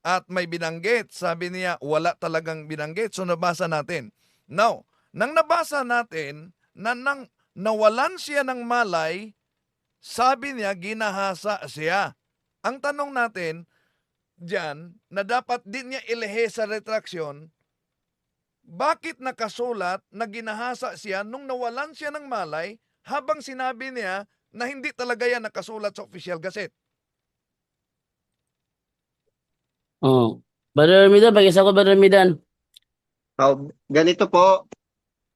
At may binanggit, sabi niya, wala talagang binanggit. So nabasa natin. Now, nang nabasa natin na nang nawalan siya ng malay, sabi niya, ginahasa siya. Ang tanong natin, diyan, na dapat din niya ilihe sa retraksyon, bakit nakasulat na ginahasa siya nung nawalan siya ng malay habang sinabi niya na hindi talaga yan nakasulat sa official gazette? Oh. Brother Midan, pag-isa ko, Brother Midan. Ganito po.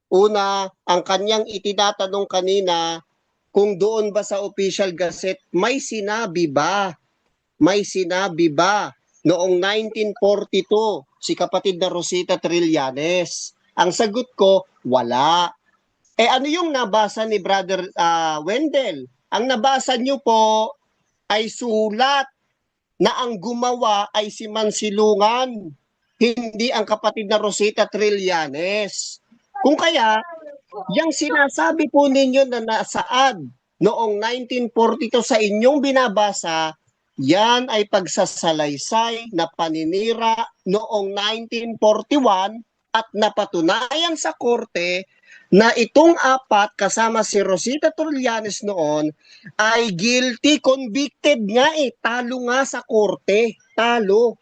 Una, ang kanyang itinatanong kanina, kung doon ba sa official gazette, may sinabi ba? May sinabi ba noong 1942 si kapatid na Rosita Trillanes? Ang sagot ko, wala. Ano yung nabasa ni Brother Wendell? Ang nabasa niyo po ay sulat na ang gumawa ay si Mansilungan, hindi ang kapatid na Rosita Trillanes. Kung kaya, yung sinasabi po ninyo na nasaad noong 1942 sa inyong binabasa, yan ay pagsasalaysay na paninira noong 1941 at napatunayan sa korte na itong apat kasama si Rosita Trillanes noon ay guilty, convicted nga talo nga sa korte, talo.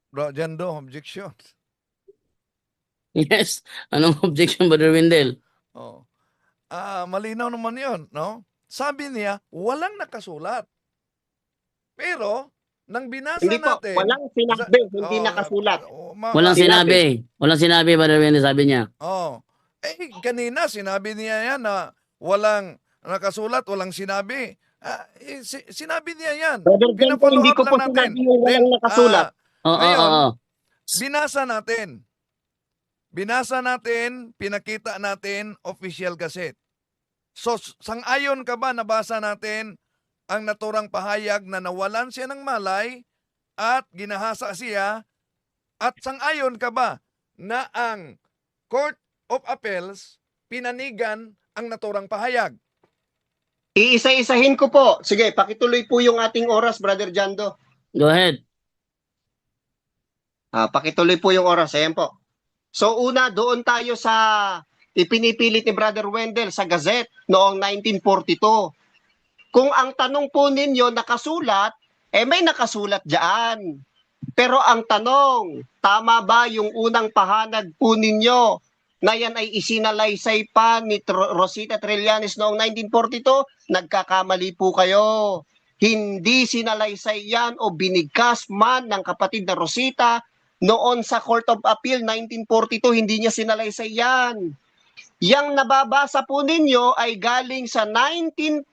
Bro, Jando, objection. Yes. Anong objection, Brother Wendell? Oh. Malinaw naman yun, no? Sabi niya, walang nakasulat. Pero, nang binasa Hindi po, natin... walang sinabi, hindi Oh, nakasulat. Walang Sinabi. sinabi. Walang sinabi, Brother Wendell, sabi niya. Oh. Kanina sinabi niya yan na walang nakasulat, walang sinabi. Sinabi niya yan. Brother Jen, Pina-follow hindi up ko po lang natin. sinabi yung walang nakasulat. Oo, Ngayon, oo. binasa natin. Binasa natin, pinakita natin, official gazette. So, sang-ayon ka ba nabasa natin ang naturang pahayag na nawalan siya ng malay at ginahasa siya? At sang-ayon ka ba na ang Court of Appeals pinanigan ang naturang pahayag? Iisa-isahin ko po. Sige, pakituloy po yung ating oras, Brother Jando. Go ahead. Pakituloy po yung oras. Ayan po. So una, doon tayo sa ipinipilit ni Brother Wendell sa Gazette noong 1942. Kung ang tanong po ninyo nakasulat, may nakasulat dyan. Pero ang tanong, tama ba yung unang pahanag po ninyo na yan ay isinalaysay pa ni Rosita Trillanes noong 1942? Nagkakamali po kayo. Hindi sinalaysay yan o binigkas man ng kapatid na Rosita noon sa Court of Appeal 1942, hindi niya sinalaysay yan. Yang nababasa po ninyo ay galing sa 1941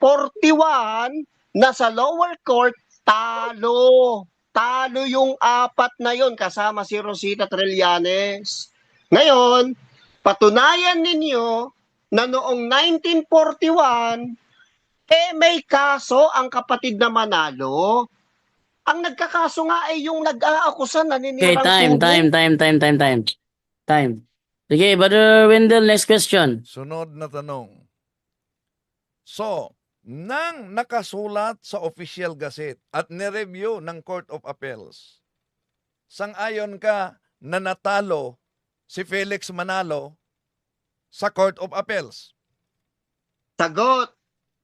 na sa lower court, talo. Talo yung apat na yon kasama si Rosita Trillanes. Ngayon, patunayan ninyo na noong 1941, may kaso ang kapatid na Manalo. Ang nagkakaso nga ay yung nag-aakusa Okay, naninirang time. Sige, Brother Wendell, next question. Sunod na tanong. So, nang nakasulat sa official gazette at nireview ng Court of Appeals, sang-ayon ka na natalo si Felix Manalo sa Court of Appeals? Sagot,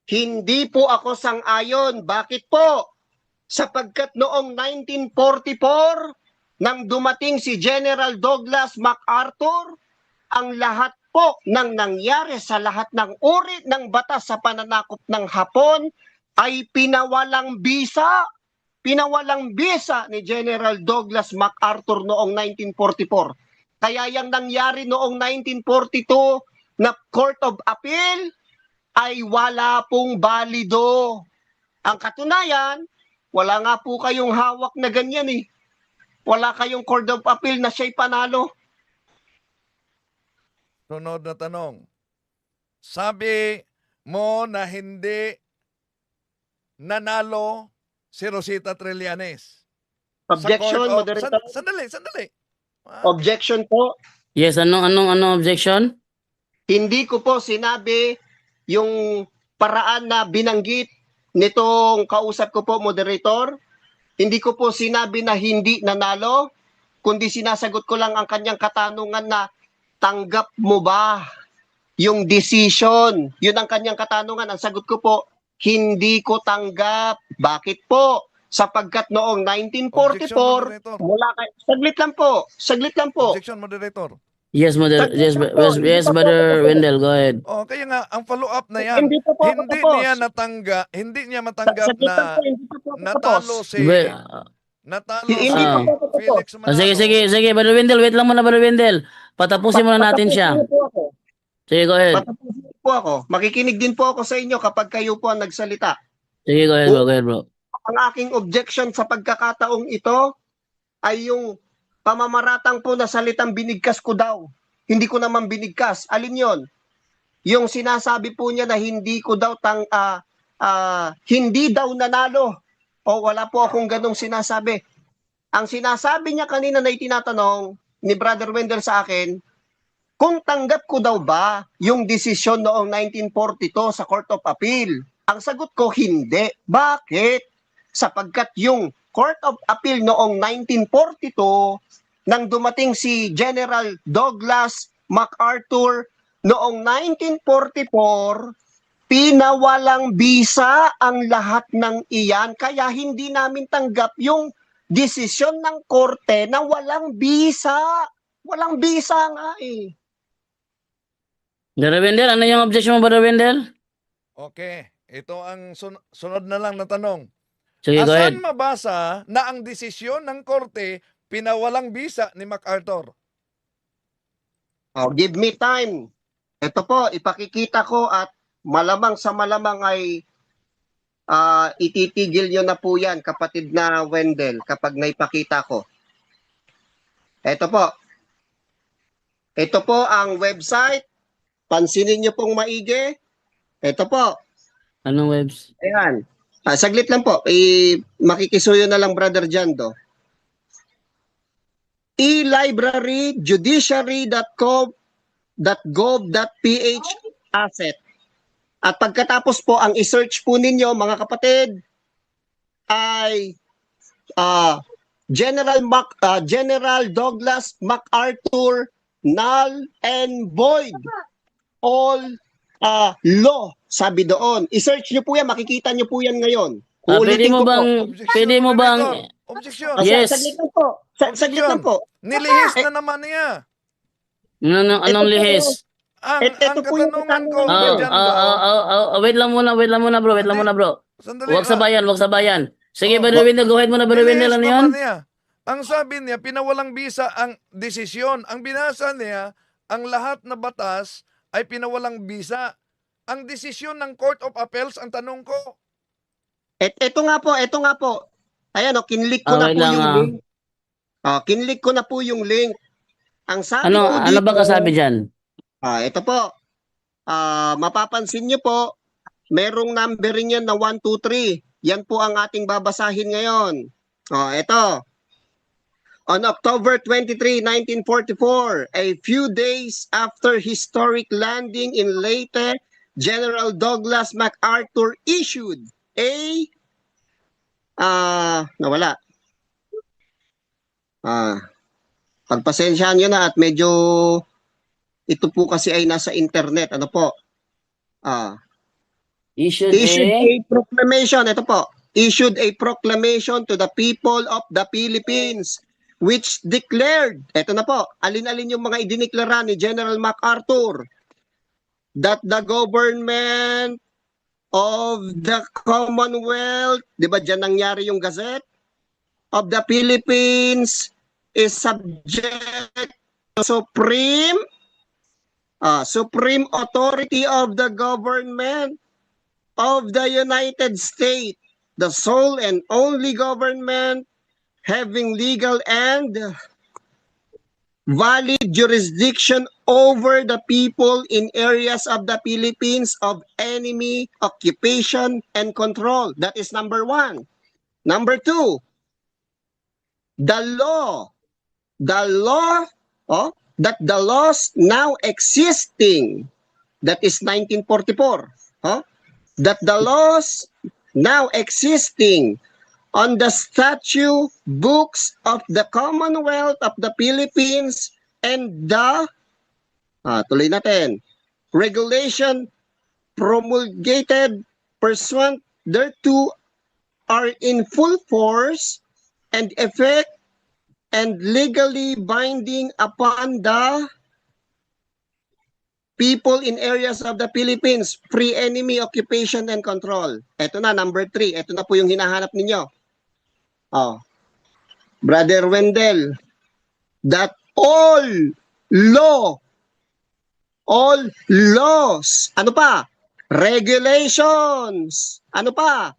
hindi po ako sang-ayon. Bakit po? Sapagkat noong 1944, nang dumating si General Douglas MacArthur, ang lahat po ng nangyari sa lahat ng uri ng batas sa pananakop ng Hapon ay pinawalang bisa. Pinawalang bisa ni General Douglas MacArthur noong 1944. Kaya yung nangyari noong 1942 na Court of Appeal ay wala pong balido. Ang katunayan, wala nga po kayong hawak na ganyan eh. Wala kayong Court of Appeal na siya'y panalo. Sunod na tanong. Sabi mo na hindi nanalo si Rosita Trillanes. Objection, moderator. Sandali. Objection po. Yes, anong objection? Hindi ko po sinabi yung paraan na binanggit nitong kausap ko po, moderator. Hindi ko po sinabi na hindi nanalo, kundi sinasagot ko lang ang kanyang katanungan na tanggap mo ba yung decision? Yun ang kanyang katanungan. Ang sagot ko po, hindi ko tanggap. Bakit po? Sapagkat noong Objection, 1944, moderator. mula kay... Saglit lang po. Objection, moderator. Yes, Saglit lang po. Hindi yes, pa po Brother tapos. Wendell, go ahead. Oh, kaya nga ang follow-up na yan. Hindi pa po ako Hindi tapos. niya hindi niya matanggap Saglit lang na po, hindi pa po ako tapos. natalo si Hindi Ah. pa po ako tapos. Felix Manalo. Sige, Brother Wendell, wait lang muna, Brother Wendell. Patapusin muna natin siya. Patapusin niyo po ako. Sige, go ahead. Patapusin niyo po ako. Makikinig din po ako sa inyo kapag kayo po ang nagsalita. Sige, go ahead, bro. Ang aking objection sa pagkakataong ito ay yung pamamaratang po na salitang binigkas ko daw. Hindi ko naman binigkas. Alin yon? Yung sinasabi po niya na hindi ko daw hindi daw nanalo. O wala po akong ganong sinasabi. Ang sinasabi niya kanina na itinatanong ni Brother Wendell sa akin, kung tanggap ko daw ba yung desisyon noong 1942 sa Court of Appeal? Ang sagot ko, hindi. Bakit? Sapagkat yung Court of Appeal noong 1942, nang dumating si General Douglas MacArthur noong 1944, pinawalang bisa ang lahat ng iyan. Kaya hindi namin tanggap yung desisyon ng korte na walang bisa. Walang bisa nga eh. Brother Wendell, ano yung objection mo, Brother Wendell? Okay, ito ang sunod na lang na tanong. Sige, go ahead. Asan mabasa na ang desisyon ng korte pinawalang bisa ni MacArthur? Oh, give me time. Ito po, ipakikita ko at malamang sa malamang ay ititigil nyo na po yan, kapatid na Wendell, kapag naipakita ko. Ito po. Ito po ang website. Pansinin nyo pong maigi. Ito po. Anong webs? Ayan. Saglit lang po. Makikisuyo na lang, Brother Jando. elibrary.judiciary.gov.ph asset. At pagkatapos po, ang isearch po ninyo, mga kapatid, ay General Douglas MacArthur null and void all law, sabi doon. I-search nyo po yan, makikita nyo po yan ngayon. Pwede mo Uulitin ko po. bang, pwede mo bang, Objection. Yes. Saglit lang po. Saglit lang po. Nilihis na naman niya. anong lihis? Ito Ang po yung katanungan ko, katanungan. Brother Jando, Wait lang muna, bro. Wait lang muna, bro. sandali, Huwag sabayan. Sige, Oh, Brother Wendell, go ahead muna, Brother nilihis Wendell, ano naman yun? niya. Ang sabi niya, pinawalang bisa ang desisyon. Ang binasa niya, ang lahat na batas ay pinawalang bisa. Ang desisyon ng Court of Appeals, ang tanong ko, Ito nga po. Ayan, kinlik ko na Wait po lang, yung link. Kinlik ko na po yung link. Ang sabi Ano po dito, ba kasabi dyan? ito po. Mapapansin niyo po, merong numbering yan na 1, 2, 3. Yan po ang ating babasahin ngayon. Ito. On October 23, 1944, a few days after historic landing in Leyte, General Douglas MacArthur issued a nawala. Pagpasensyahan nyo na at medyo ito po kasi ay nasa internet. Ano po? Issued Issued a proclamation. Ito po. Issued a proclamation to the people of the Philippines which declared, ito na po, alin-alin yung mga idineklara ni General MacArthur, that the government of the Commonwealth, di ba dyan nangyari yung Gazette, of the Philippines is subject to supreme authority of the government of the United States, the sole and only government having legal and valid jurisdiction over the people in areas of the Philippines of enemy occupation and control. That is number 1. Number 2, the law the law, that the laws now existing, that is 1944, that the laws now existing on the statute books of the Commonwealth of the Philippines and the, tuloy natin, regulation promulgated pursuant thereto are in full force and effect and legally binding upon the people in areas of the Philippines, free enemy occupation and control. Ito na, number 3. Ito na po yung hinahanap ninyo. Brother Wendell, that all laws, ano pa? Regulations, ano pa?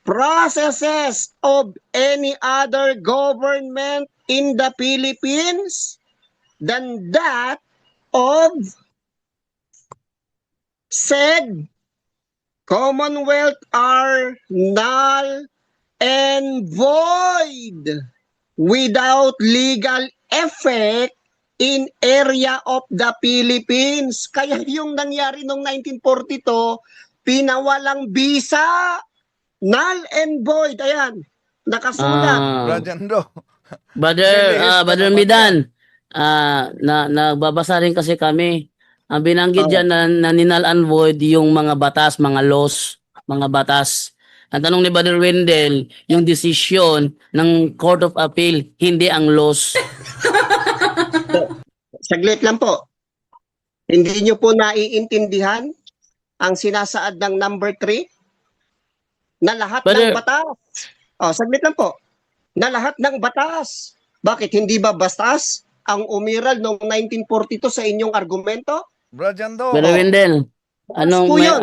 Processes of any other government in the Philippines than that of said Commonwealth are null and void without legal effect in area of the Philippines. Kaya yung nangyari noong 1942, pinawalang bisa, null and void. Ayan, nakasulat. Brajando. Brother, Nilihis ka Brother naman Midan, nagbabasa rin kasi kami. Ang binanggit dyan na ninal and void yung mga batas, mga laws, mga batas. Ang tanong ni Brother Wendell, yung desisyon ng Court of Appeal, hindi ang laws. Saglit lang po. Hindi nyo po naiintindihan ang sinasaad ng number 3? Na lahat ng Brother- batas. Saglit lang po. Na lahat ng batas. Bakit hindi ba bastas ang umiral noong 1942 sa inyong argumento? Brajando. Brother Wendell, anong po may, yun.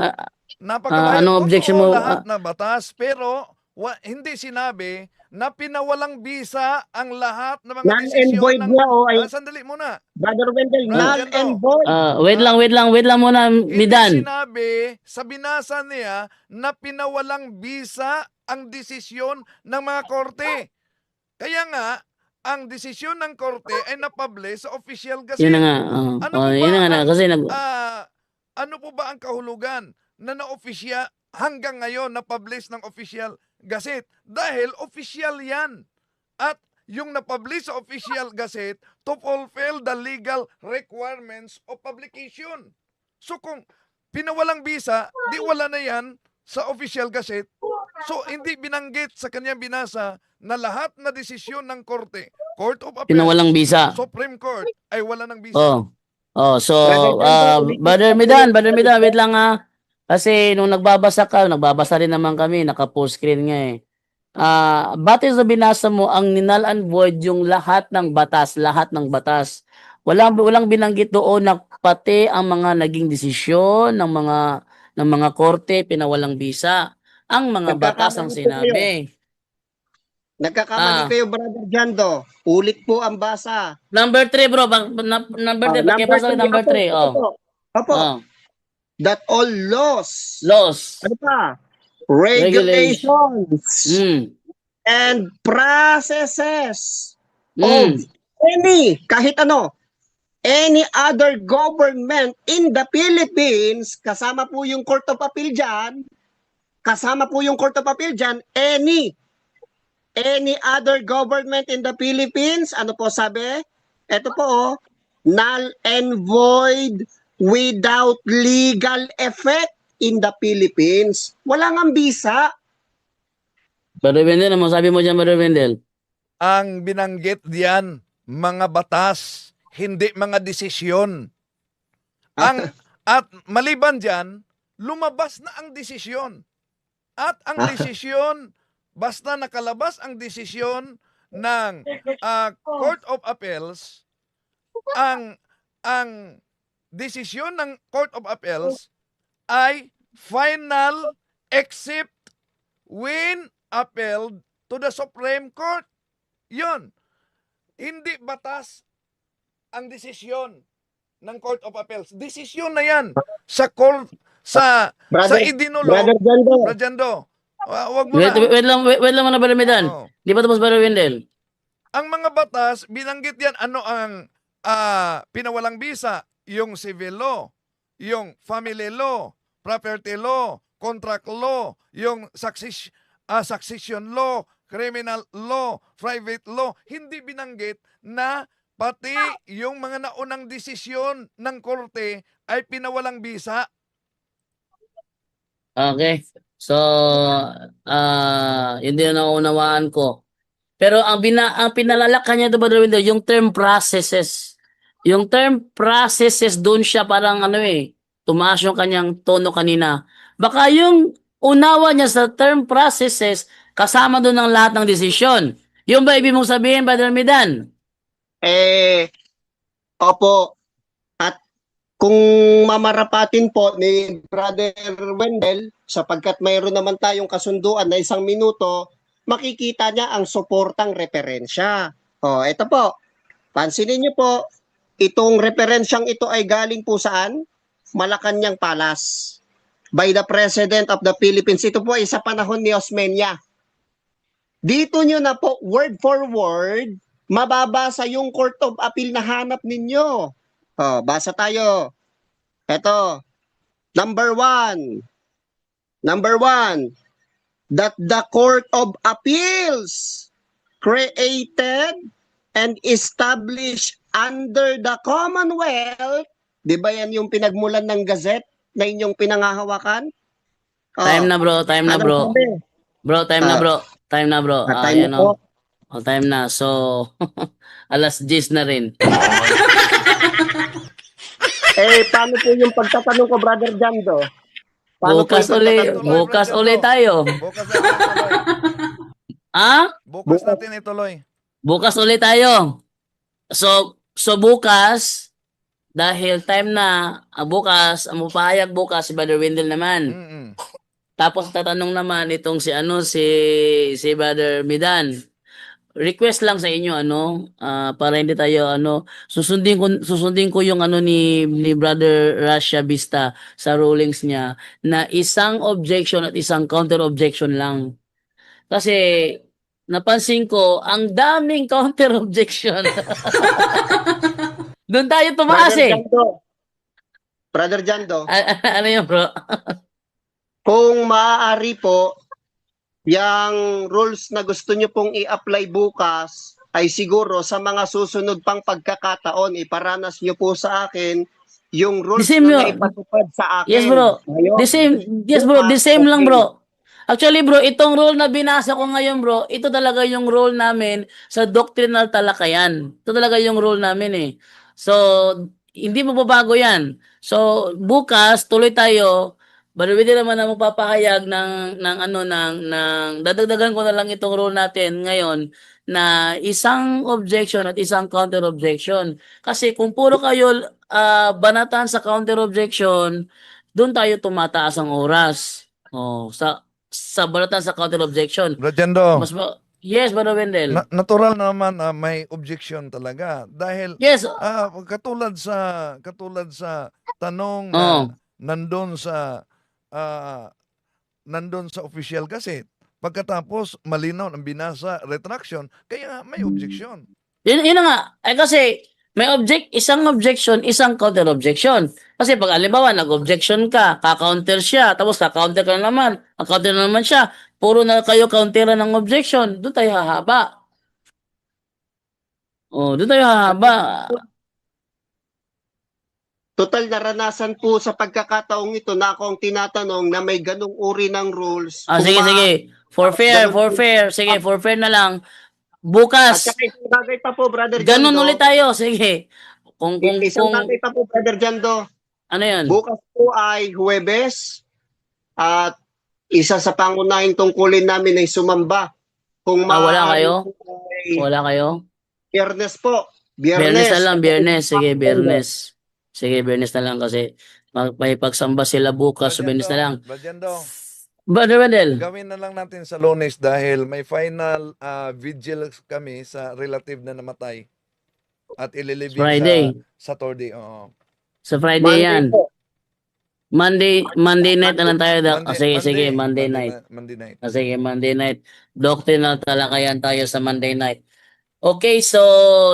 Napakalayo. anong objection mo? Lahat na batas, pero hindi sinabi na pinawalang bisa ang lahat ng mga Null and desisyon void ng... niya o ay Sandali muna. Brother Wendell, Brother null Jando. and void. wait lang muna, Hindi Midan. sinabi sa binasa niya na pinawalang bisa ang desisyon ng mga korte. Kaya nga, ang desisyon ng korte ay napublish sa official gazette. Yun na nga. Ano po Yun ba na nga, ang- kasi ano po ba ang kahulugan na na-official hanggang ngayon na-publish ng official gazette? Dahil official yan. At yung na-publish sa official gazette to fulfill the legal requirements of publication. So kung pinawalang bisa, di wala na yan sa official gazette. So hindi binanggit sa kanyang binasa na lahat na desisyon ng korte, Court of Appeals, pinawalang bisa. Supreme Court, ay wala ng bisa. So, Brother Brother Midan, wait lang kasi nung nagbabasa rin naman kami, naka-post screen nga eh. Batay sa binasa mo, ang ninal and void yung lahat ng batas. Walang binanggit doon na pati ang mga naging desisyon ng mga korte pinawalang bisa. Ang mga batas ang sinabi. Nagkakamali kayo, Brother Jando. Ulit po ang basa. Number 3 bro, number 3, pakibasa rin number 3. Opo. That all laws, Laws. ano pa? Regulations and processes of kahit ano, any other government in the Philippines, kasama po yung Court of Appeal dyan, any other government in the Philippines, ano po sabi? Ito po, null and void without legal effect in the Philippines. Wala nga bisa. Brother Wendell, ano sabi mo dyan, Brother Wendell? Ang binanggit diyan, mga batas, hindi mga desisyon. At maliban diyan, lumabas na ang desisyon. At ang desisyon, basta nakalabas ang desisyon ng Court of Appeals, ang desisyon ng Court of Appeals ay final except when appealed to the Supreme Court. Yun. Hindi batas ang desisyon ng Court of Appeals. Desisyon na yan sa court, sa idinulog. Brother Jando. Brajando. Wag mo na. Wait lang muna, Brother Midan. Oo. Di ba tapos, Brother Wendell? Ang mga batas, binanggit yan, ano ang pinawalang bisa, yung civil law, yung family law, property law, contract law, yung succession law, criminal law, private law. Hindi binanggit na pati yung mga naunang desisyon ng korte ay pinawalang bisa. Okay. So, yun din ang naunawaan ko. Pero ang pinalalakhan niya doon, Brother Wendell, yung term processes. Yung term processes, doon siya parang tumaas yung kanyang tono kanina. Baka yung unawa niya sa term processes, kasama doon ang lahat ng desisyon. Yung ba ibig mong sabihin, Brother Midan? Opo. At kung mamarapatin po ni Brother Wendell, sapagkat mayroon naman tayong kasunduan na 1 minuto, makikita niya ang suportang referensya. Ito po. Pansinin niyo po, itong referensyang ito ay galing po saan? Malacanang Palace. By the President of the Philippines. Ito po ay sa panahon ni Osmeña. Dito nyo na po, word for word, mababasa yung Court of Appeal na hanap ninyo. Basa tayo. Ito, number one, that the Court of Appeals created and established under the Commonwealth. Di ba yan yung pinagmulan ng Gazette na inyong pinangahawakan? Time na bro, time na bro. Ano sabi? Bro, time na bro. Time na bro. Time na po. Time na. So, alas 10 na rin. Paano po yung pagtatanong ko, Brother Jando? Bukas uli tayo. Bukas natin ituloy. Bukas natin ituloy. Bukas uli tayo. So bukas, dahil time na, bukas, ang mapahayag bukas, si Brother Wendell naman. Mm-mm. Tapos tatanong naman itong si Brother Midan. Request lang sa inyo para hindi tayo susundin ko yung ni Brother Russia Vista sa rulings niya na isang objection at isang counter objection lang. Kasi napansin ko ang daming counter objection. Doon tayo tumaas Brother Jando, Ano yun, bro? kung maaari po, yung rules na gusto nyo pong i-apply bukas ay siguro sa mga susunod pang pagkakataon, iparanas nyo po sa akin yung rules The same na yun. naipatupad sa akin. Yes, bro. Ngayon, The same lang, bro. Actually, bro, itong rule na binasa ko ngayon, bro, ito talaga yung rule namin sa doctrinal talakayan. Ito talaga yung rule namin eh. So, hindi mo babago yan. So, bukas, tuloy tayo. Pero hindi naman na magpapahayag ng dadagdagan ko na lang itong rule natin ngayon na isang objection at isang counter objection. Kasi kung puro kayo banatan sa counter objection, doon tayo tumataas ang oras. Sa banatan sa counter objection. Rajendo, Yes, Brother Wendell. natural naman na may objection talaga dahil Yes. katulad sa tanong na nandun sa official gazette. Pagkatapos malinaw ang binasa retraction, kaya may objection. Yun na nga. Kasi may isang objection, isang counter objection. Kasi pag alimbawa, nag-objection ka, ka-counter siya, tapos ka-counter ka na naman, ka-counter na naman siya, puro na kayo counteran ng objection, doon tayo hahaba. Doon tayo hahaba. total naranasan po sa pagkakataong ito na ako ang tinatanong na may ganong uri ng rules. Sige. For fair. Sige, for fair na lang. At Bukas, saka isang bagay pa po, Brother ganun Jando. ulit tayo. Sige. Isang bagay pa po, Brother Jando. Ano yan? Bukas po ay Huwebes at isa sa pangunahing tungkulin namin ay sumamba. Kung Wala kayo? ay Wala kayo? Biyernes po. Biyernes na lang, Biyernes. Sige, Biyernes. Sige, Biyernes na lang kasi may pagsamba sila bukas, so Biyernes na lang. Rajendo, Brother Wendell, gawin na lang natin sa Lunes dahil may final vigil kami sa relative na namatay. At ililibing Friday. sa Saturday. Oo. Sa Friday yan. po. Monday night na lang tayo. Sige, Monday night. Monday night. Sige, Monday night. Doctrinal talakayan tayo sa Monday night. Okay, so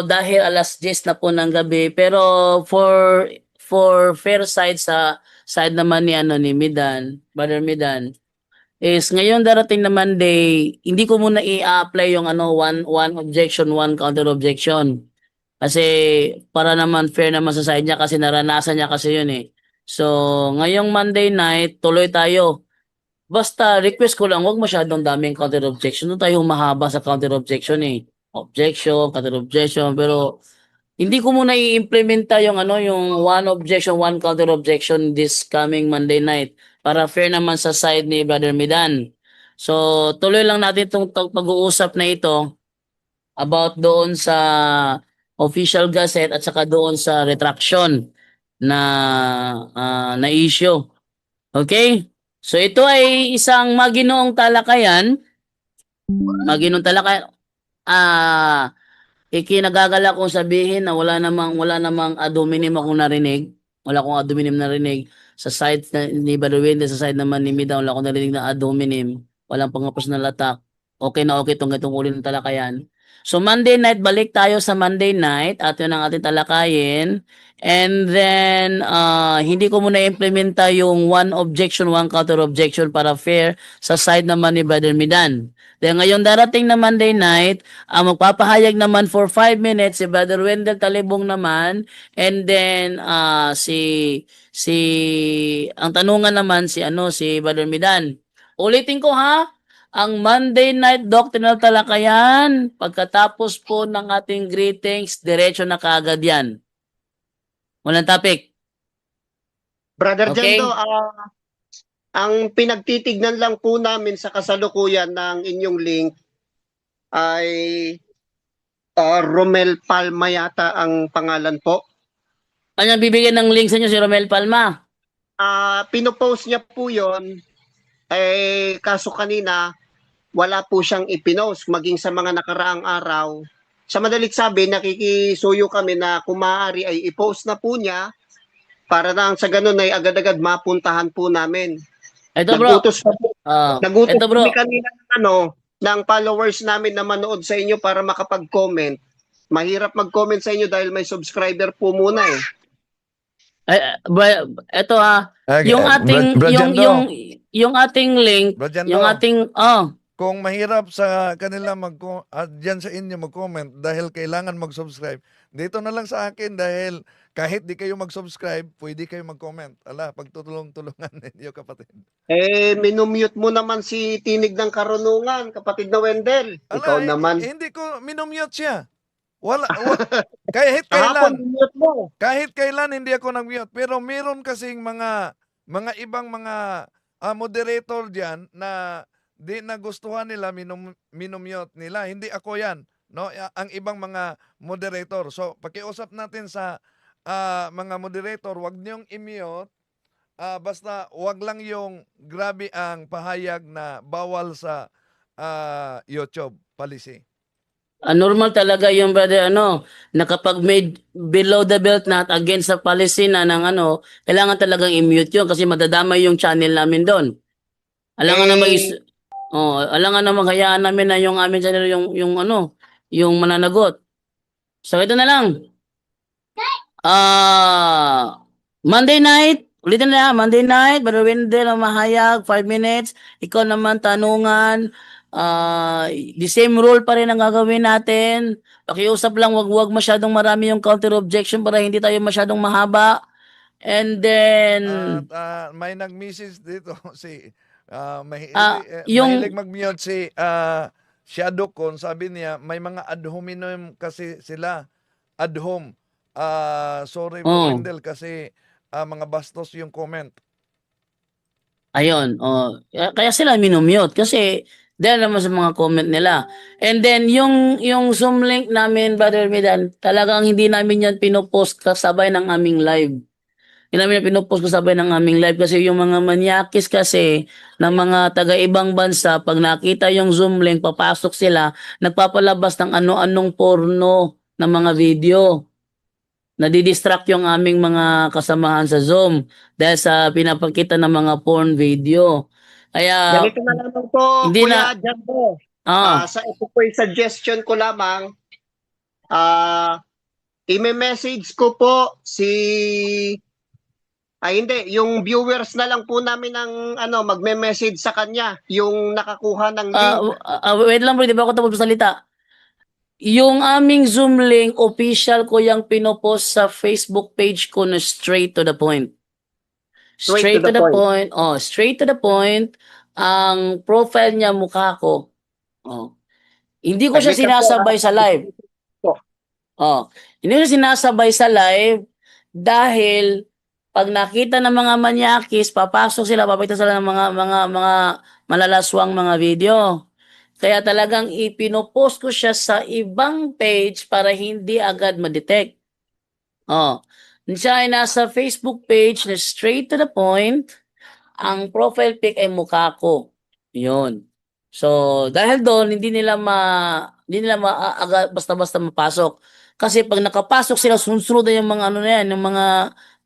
dahil alas 10 na po ng gabi, pero for fair side sa side naman ni ano ni Midan, Brother Midan, is ngayon darating na Monday, hindi ko muna i-apply yung ano one objection, one counter objection. Kasi para naman fair naman sa side niya kasi naranasan niya kasi yun eh. So, ngayong Monday night, tuloy tayo. Basta request ko lang, wag masyadong daming counter objection. Doon tayo humahaba sa counter objection eh. Objection, counter objection, pero hindi ko muna i-implementa yung ano, yung one objection, one counter objection this coming Monday night para fair naman sa side ni Brother Midan. So, tuloy lang natin itong pag-uusap na ito about doon sa official gazette at saka doon sa retraction na na issue. Okay? So ito ay isang maginoong talakayan. Maginoong talakayan. Ikinagagala kong sabihin na wala namang ad hominem akong narinig. Wala akong ad hominem narinig. Sa side ni Baruwende, sa side naman ni Mida, wala akong narinig na ad hominem. Walang pang-personal attack. Okay na okay itong uli ng talakayan. So Monday night, balik tayo sa Monday night at yun ang ating talakayin. And then, hindi ko muna implementa yung one objection, one counter objection para fair sa side naman ni Brother Midan. Then ngayon darating na Monday night, magpapahayag naman for 5 minutes si Brother Wendell Talibong naman, and then si ang tanungan naman si Brother Midan. Ulitin ko ha, ang Monday night doctrinal talakayan, pagkatapos po ng ating greetings, diretso na kaagad yan. Walang topic. Brother Okay. Jendo, ang pinagtitignan lang po namin sa kasalukuyan ng inyong link ay Romel Palma yata ang pangalan po. Ano bibigyan ng link sa inyo si Romel Palma? Pinopost niya po yon, kaso kanina wala po siyang ipinost maging sa mga nakaraang araw. Sa madalit sabi, nakikisuyo kami na kung maaari ay i-post na po niya para na sa ganun ay agad-agad mapuntahan po namin. Ito bro. Nagutos pa po. Nagutos Ito bro. kami kanina ng followers namin na manood sa inyo para makapag-comment. Mahirap mag-comment sa inyo dahil may subscriber po muna eh. Ito yung ating yung ating link, Bro Jando, yung ating kung mahirap sa kanila diyan sa inyo mag-comment dahil kailangan mag-subscribe, dito na lang sa akin dahil kahit di kayo mag-subscribe, pwede kayo mag-comment. Pagtutulong-tulungan ninyo, kapatid. Minumute mo naman si Tinig ng Karunungan, kapatid na Wendell. Ikaw naman. Hindi ko minumute siya. Kahit Kahapon, kailan. mute mo. Kahit kailan hindi ako nag-mute. Pero meron kasing mga ibang mga moderator diyan na di nagustuhan nila minumute nila. Hindi ako yan. No? Ang ibang mga moderator. So, pakiusap natin sa mga moderator, wag niyong i-mute. Basta wag lang yung grabe ang pahayag na bawal sa YouTube policy. normal talaga yung brother na kapag made below the belt na at against sa policy na ng kailangan talagang i-mute yun kasi madadamay yung channel namin doon. Alangan naman hayaan namin na yung amin channel yung mananagot. So ito na lang. Monday night, ulitin na Monday night, Brother Wendell ang mahayag, 5 minutes. Ikaw naman tanungan. The same rule pa rin ang gagawin natin. Pakiusap lang, wag masyadong marami yung counter objection para hindi tayo masyadong mahaba. And then May nag-message dito si yung mahilig mag-mute si Shadow Con. Sabi niya may mga ad hominem kasi sila. Ad hom. Sorry po Wendell kasi mga bastos yung comment. Ayun, kaya sila minumute kasi dahil naman sa mga comment nila. And then yung Zoom link namin, Brother Midan, talagang hindi namin yan pinopost kasabay ng aming live. Hindi namin yan pinopost kasabay ng aming live kasi yung mga manyakis kasi ng mga taga-ibang bansa, pag nakita yung Zoom link, papasok sila, nagpapalabas ng ano-anong porno ng mga video. Nadidistract yung aming mga kasamahan sa Zoom dahil sa pinapakita ng mga porn video. Kaya Ganito na lamang po, hindi Kuya Jando. Sa ito po yung suggestion ko lamang, i-message ko po si hindi, yung viewers na lang po namin ang magme-message sa kanya, yung nakakuha ng link. Wait lang bro, di ba ako tapos salita? Yung aming Zoom link, official ko yung pinopost sa Facebook page ko na straight to the point. Straight to the point. Oh, straight to the point. Ang profile niya mukha ko. Oh. Hindi ko siya Saglit lang po, sinasabay sa live. po. Oh, hindi ko siya sinasabay sa live dahil pag nakita ng mga manyakis, papasok sila, papakita sila ng mga malalaswang mga video. Kaya talagang ipinopost ko siya sa ibang page para hindi agad ma-detect. Oh, siya ay nasa Facebook page na straight to the point. Ang profile pic ay mukha ko. Yun. So, dahil doon, agad basta-basta mapasok. Kasi pag nakapasok sila, sunod na yung mga ano na yan, yung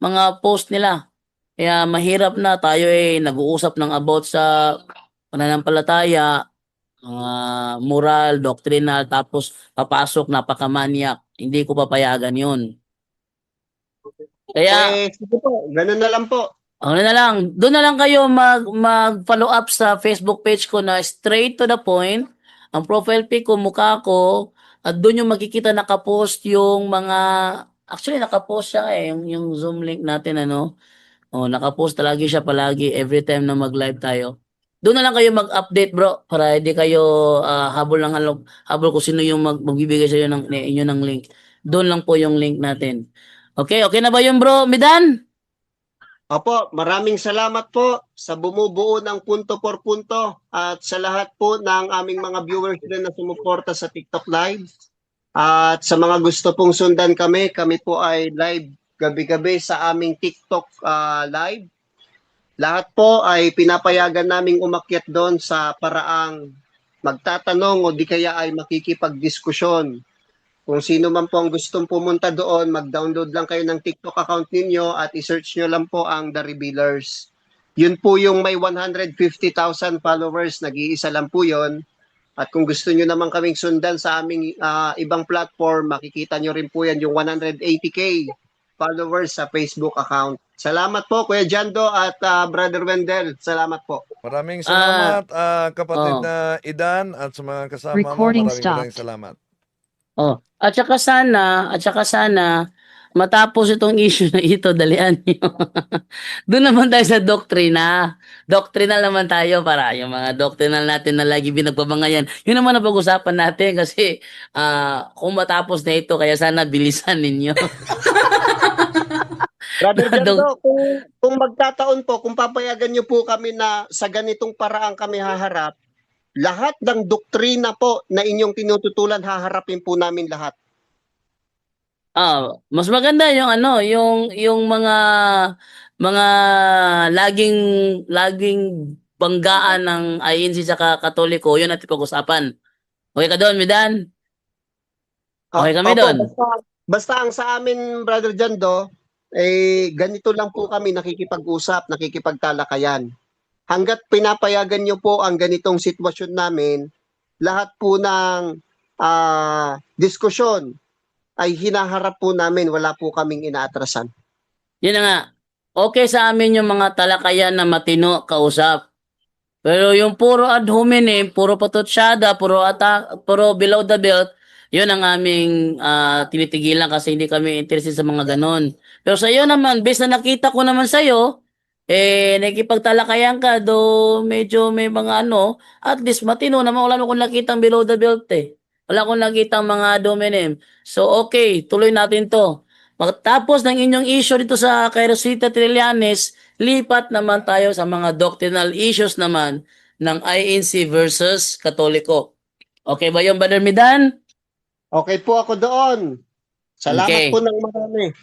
mga post nila. Kaya mahirap na tayo nag-uusap ng about sa pananampalataya, mga moral, doctrinal, tapos papasok, napakamanyak. Hindi ko papayagan yun. Kaya, Sige po, ganun na lang po. ano na lang, doon na lang kayo mag-follow up sa Facebook page ko na straight to the point. Ang profile pic ko, mukha ko, at doon yung makikita nakapost yung mga, actually nakapost siya yung Zoom link natin, Oh, nakapost talaga siya palagi every time na mag-live tayo. Doon na lang kayo mag-update bro para hindi kayo habol kung sino yung magbibigay sa inyo ng link. Doon lang po yung link natin. Okay, okay na ba yung bro, Midan? Opo, maraming salamat po sa bumubuo ng punto por punto at sa lahat po ng aming mga viewers din na sumuporta sa TikTok Live. At sa mga gusto pong sundan kami po ay live gabi-gabi sa aming TikTok Live. Lahat po ay pinapayagan naming umakyat doon sa paraang magtatanong o di kaya ay makikipagdiskusyon. Kung sino man po ang gustong pumunta doon, mag-download lang kayo ng TikTok account ninyo at i-search nyo lang po ang The Revealers. Yun po yung may 150,000 followers, nag-iisa lang po yun. At kung gusto nyo naman kaming sundan sa aming ibang platform, makikita nyo rin po yan yung 180k followers sa Facebook account. Salamat po Kuya Jando at Brother Wendell. Salamat po. Maraming salamat, kapatid oh. na Idan at sa mga kasama Recording mo. Maraming stopped. salamat. Oh, at saka sana matapos itong issue na ito, dalian niyo. Doon naman tayo sa doktrina. Doctrinal naman tayo para yung mga doctrinal natin na lagi binagbabangayan. Yun naman ang pag-usapan natin kasi kung matapos na ito, kaya sana bilisan ninyo. Brother Jando, kung magkataon po, kung papayagan niyo po kami na sa ganitong paraan kami haharap, lahat ng doktrina po na inyong tinututulan, haharapin po namin lahat. Mas maganda yung mga laging banggaan ng INC sa Katoliko, yun natin pag-usapan. Okay ka doon, Midan? Okay kami Opo, doon. basta ang sa amin, Brother Jando, ganito lang po kami nakikipag-usap, nakikipagtalakayan. Hanggat pinapayagan niyo po ang ganitong sitwasyon namin, lahat po ng diskusyon ay hinaharap po namin, wala po kaming inaatrasan. Yun na nga. Okay sa amin yung mga talakayan na matino kausap. Pero yung puro ad hominem, puro patutsyada, puro below the belt, yun ang aming tinitigilan kasi hindi kami interested sa mga ganon. Pero sa iyo naman, based na nakita ko naman sa iyo, nakikipagtalakayan ka, do medyo may mga at least matino naman, wala akong nakitang below the belt Wala akong nakitang mga ad hominem. So okay, tuloy natin to. Pagkatapos ng inyong issue dito sa kay Rosita Trillanes, lipat naman tayo sa mga doctrinal issues naman ng INC versus Katoliko. Okay ba yung Brother Midan? Okay po ako doon. Salamat Okay. po ng marami.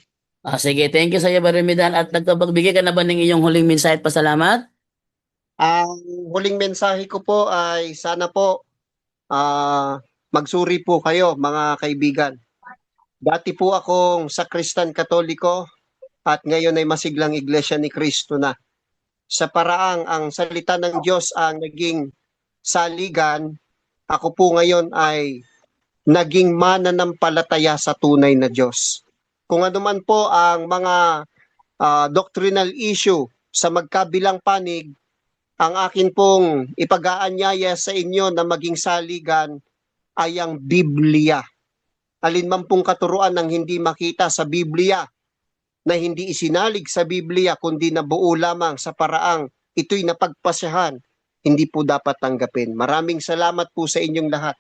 Sige, thank you sa iyo, Brother Midan. At nagpagbigay ka na ba ng iyong huling mensahe at pasalamat? Ang huling mensahe ko po ay sana po magsuri po kayo mga kaibigan. Dati po akong sakristan katoliko at ngayon ay masiglang iglesia ni Kristo na. Sa paraang ang salita ng Diyos ang naging saligan, ako po ngayon ay naging mananampalataya sa tunay na Diyos. Kung ano man po ang mga doctrinal issue sa magkabilang panig, ang akin pong ipag-aanyaya sa inyo na maging saligan ay ang Biblia. Alin man pong katuruan ng hindi makita sa Biblia, na hindi isinalig sa Biblia, kundi nabuo lamang sa paraang ito'y napagpasyahan, hindi po dapat tanggapin. Maraming salamat po sa inyong lahat.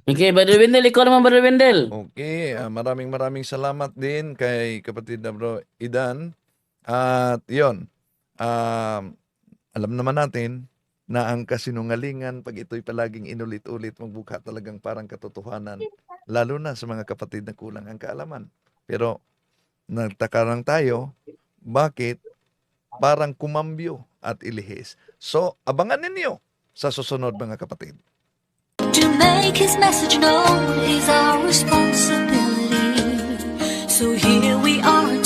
Okay, Brother Wendell, ikaw naman, Brother Wendell. Okay, maraming salamat din kay kapatid na bro Idan. At yon, alam naman natin na ang kasinungalingan, pag ito'y palaging inulit-ulit, magbuka talagang parang katotohanan, lalo na sa mga kapatid na kulang ang kaalaman. Pero nagtaka lang tayo, bakit parang kumambyo at ilihis. So, abangan ninyo sa susunod mga kapatid. To make his message known is our responsibility. So here we are